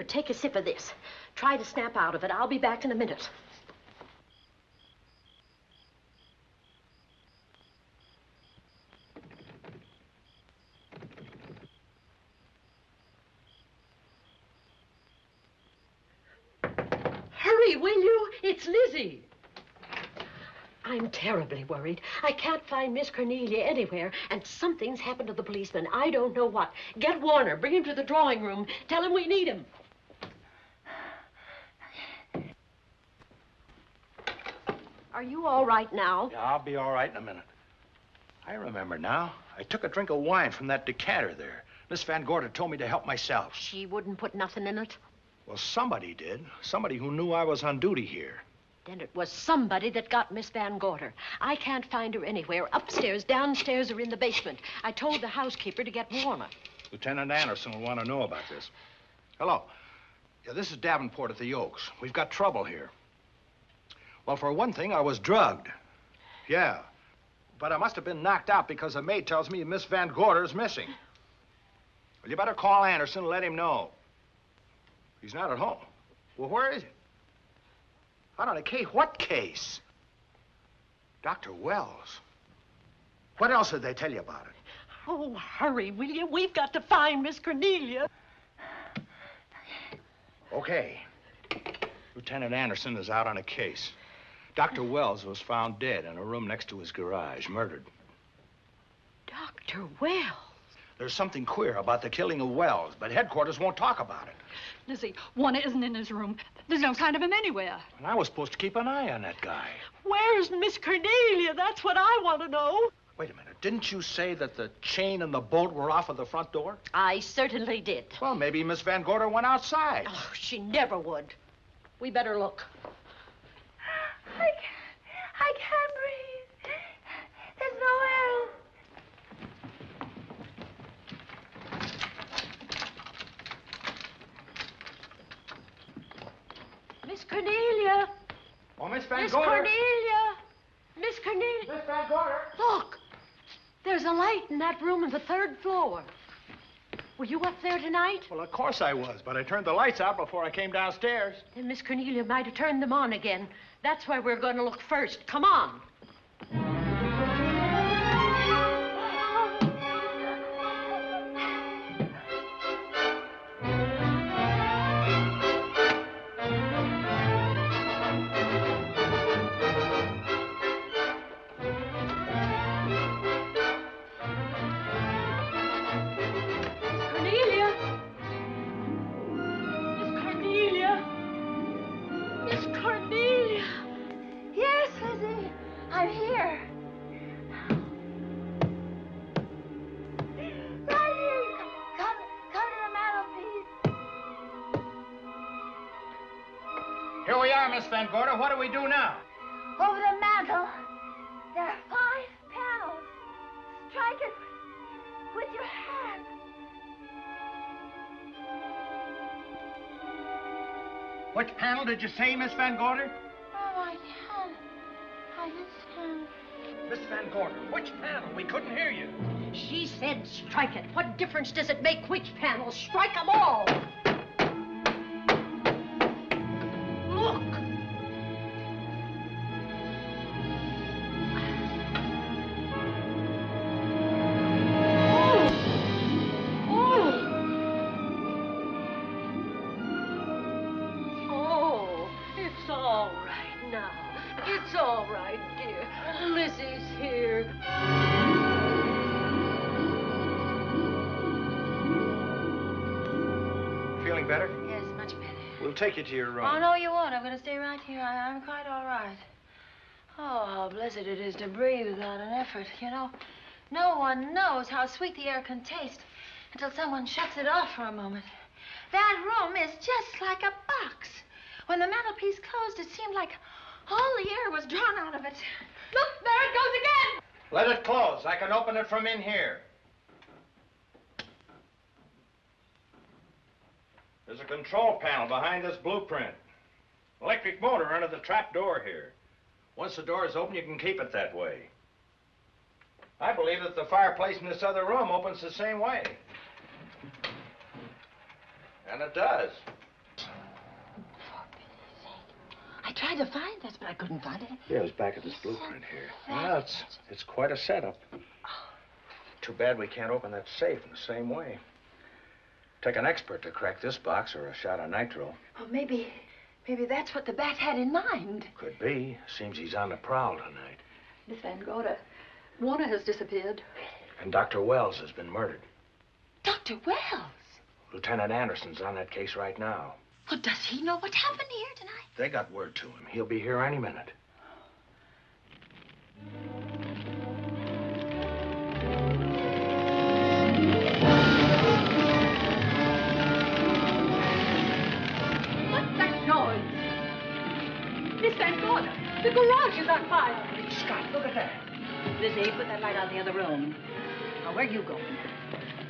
take a sip of this. Try to snap out of it. I'll be back in a minute. Hurry, will you? It's Lizzie. I'm terribly worried. I can't find Miss Cornelia anywhere, and something's happened to the policeman. I don't know what. Get Warner. Bring him to the drawing room. Tell him we need him. Are you all right now? Yeah, I'll be all right in a minute. I remember now. I took a drink of wine from that decanter there. Miss Van Gorder told me to help myself. She wouldn't put nothing in it? Well, somebody did. Somebody who knew I was on duty here. Then it was somebody that got Miss Van Gorder. I can't find her anywhere. Upstairs, downstairs, or in the basement. I told the housekeeper to get Warner. Lieutenant Anderson will want to know about this. Hello. Yeah, this is Davenport at the Oaks. We've got trouble here. Well, for one thing, I was drugged. Yeah. But I must have been knocked out because the maid tells me Miss Van Gorder is missing. Well, you better call Anderson and let him know. He's not at home. Well, where is he? Out on a case? What case? Dr. Wells. What else did they tell you about it? Oh, hurry, will you? We've got to find Miss Cornelia. Okay. Lieutenant Anderson is out on a case. Dr. Wells was found dead in a room next to his garage, murdered. Dr. Wells? There's something queer about the killing of Wells, but headquarters won't talk about it. Lizzie, Warner isn't in his room. There's no sign of him anywhere. And I was supposed to keep an eye on that guy. Where's Miss Cornelia? That's what I want to know. Wait a minute. Didn't you say that the chain and the bolt were off of the front door? I certainly did. Well, maybe Miss Van Gorder went outside. Oh, she never would. We better look. I can't breathe. There's no air. Miss Cornelia. Oh, Miss Van Miss Gorder. Cornelia. Miss Cornelia. Miss Van Gorder. Look. There's a light in that room on the 3rd floor. Were you up there tonight? Well, of course I was, but I turned the lights out before I came downstairs. Then Miss Cornelia might have turned them on again. That's why we're going to look first. Come on. Here we are, Miss Van Gorder. What do we do now? Over the mantel, there are 5 panels. Strike it with your hand. Which panel did you say, Miss Van Gorder? Oh, I can't. I just can't. Miss Van Gorder, which panel? We couldn't hear you. She said strike it. What difference does it make which panel? Strike them all. Look. Oh, it's all right now. It's all right, dear. Lizzie's here. Feeling better? Yes, much better. We'll take you to your room. Oh, no, you won't. I'm going to stay right here. I'm quite all right. Oh, how blessed it is to breathe without an effort. You know, no one knows how sweet the air can taste until someone shuts it off for a moment. That room is just like a box. When the mantelpiece closed, it seemed like all the air was drawn out of it. Look, there it goes again. Let it close. I can open it from in here. There's a control panel behind this blueprint. Electric motor under the trap door here. Once the door is open, you can keep it that way. I believe that the fireplace in this other room opens the same way. And it does. I tried to find this, but I couldn't find it. Yeah, it's back at this blueprint here. Well, it's quite a setup. Too bad we can't open that safe in the same way. Take an expert to crack this box or a shot of nitro. Well, maybe that's what the bat had in mind. Could be. Seems he's on the prowl tonight. Miss Van Gorder, Warner has disappeared. And Dr. Wells has been murdered. Dr. Wells? Lieutenant Anderson's on that case right now. Well, does he know what happened here tonight? They got word to him. He'll be here any minute. What's that noise? Miss Van Gorder, the garage is on fire. Scott, look at that. Lizzie, put that light out in the other room. Now, where are you going?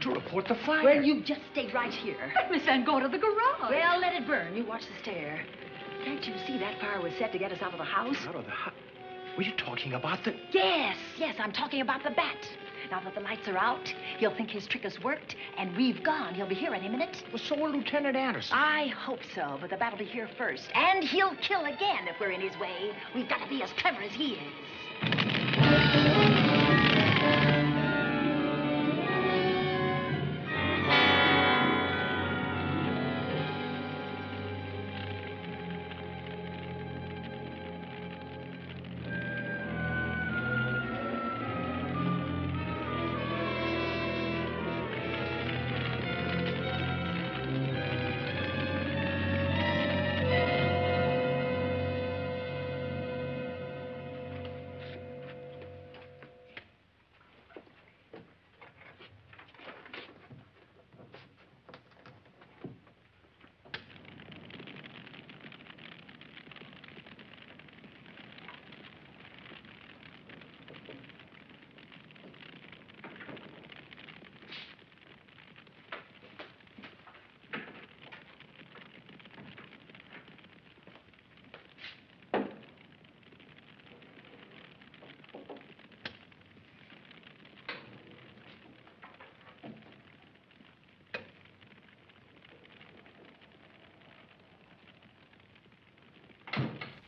to report the fire. Well, you just stay right here. But Miss Van Gorder, the garage. Well, let it burn. You watch the stair. Can't you see that fire was set to get us out of the house? Out of the house? Were you talking about the... Yes, I'm talking about the bat. Now that the lights are out, he'll think his trick has worked, and we've gone. He'll be here any minute. Well, so will Lieutenant Anderson. I hope so, but the bat will be here first. And he'll kill again if we're in his way. We've got to be as clever as he is.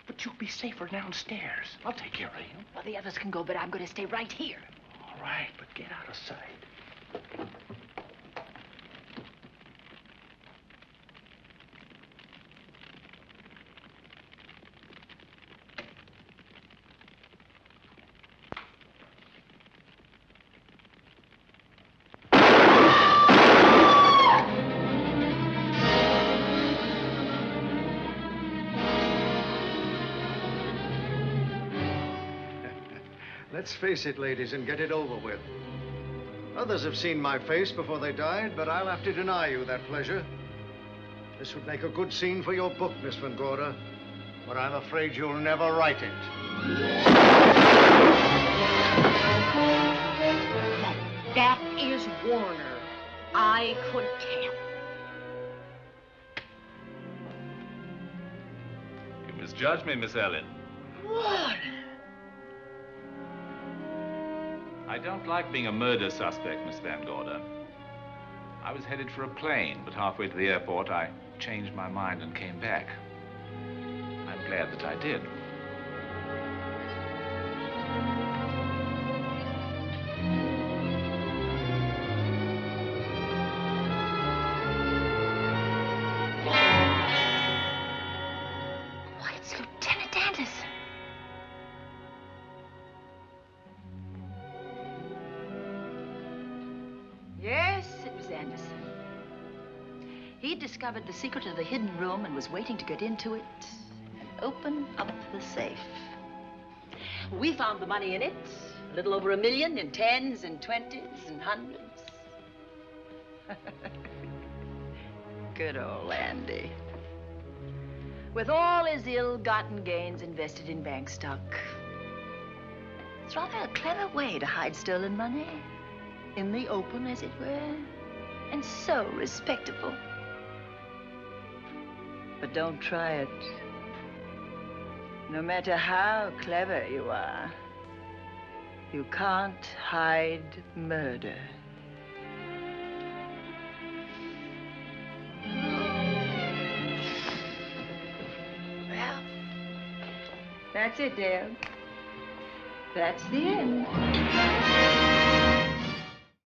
But you'll be safer downstairs. I'll take care of you. Well, the others can go, but I'm going to stay right here. All right, but get out of sight. Let's face it, ladies, and get it over with. Others have seen my face before they died, but I'll have to deny you that pleasure. This would make a good scene for your book, Miss Van Gorder, but I'm afraid you'll never write it. That is Warner. I could tell. You misjudged me, Miss Ellen. Warner! I don't like being a murder suspect, Miss Van Gorder. I was headed for a plane, but halfway to the airport, I changed my mind and came back. I'm glad that I did. Why, it's Lieutenant Anderson. Yes, it was Anderson. He'd discovered the secret of the hidden room and was waiting to get into it and open up the safe. We found the money in it, a little over $1 million in tens and twenties and hundreds. Good old Andy. With all his ill-gotten gains invested in bank stock. It's rather a clever way to hide stolen money. In the open, as it were, and so respectable. But don't try it. No matter how clever you are, you can't hide murder. Well, that's it, Dale. That's the end.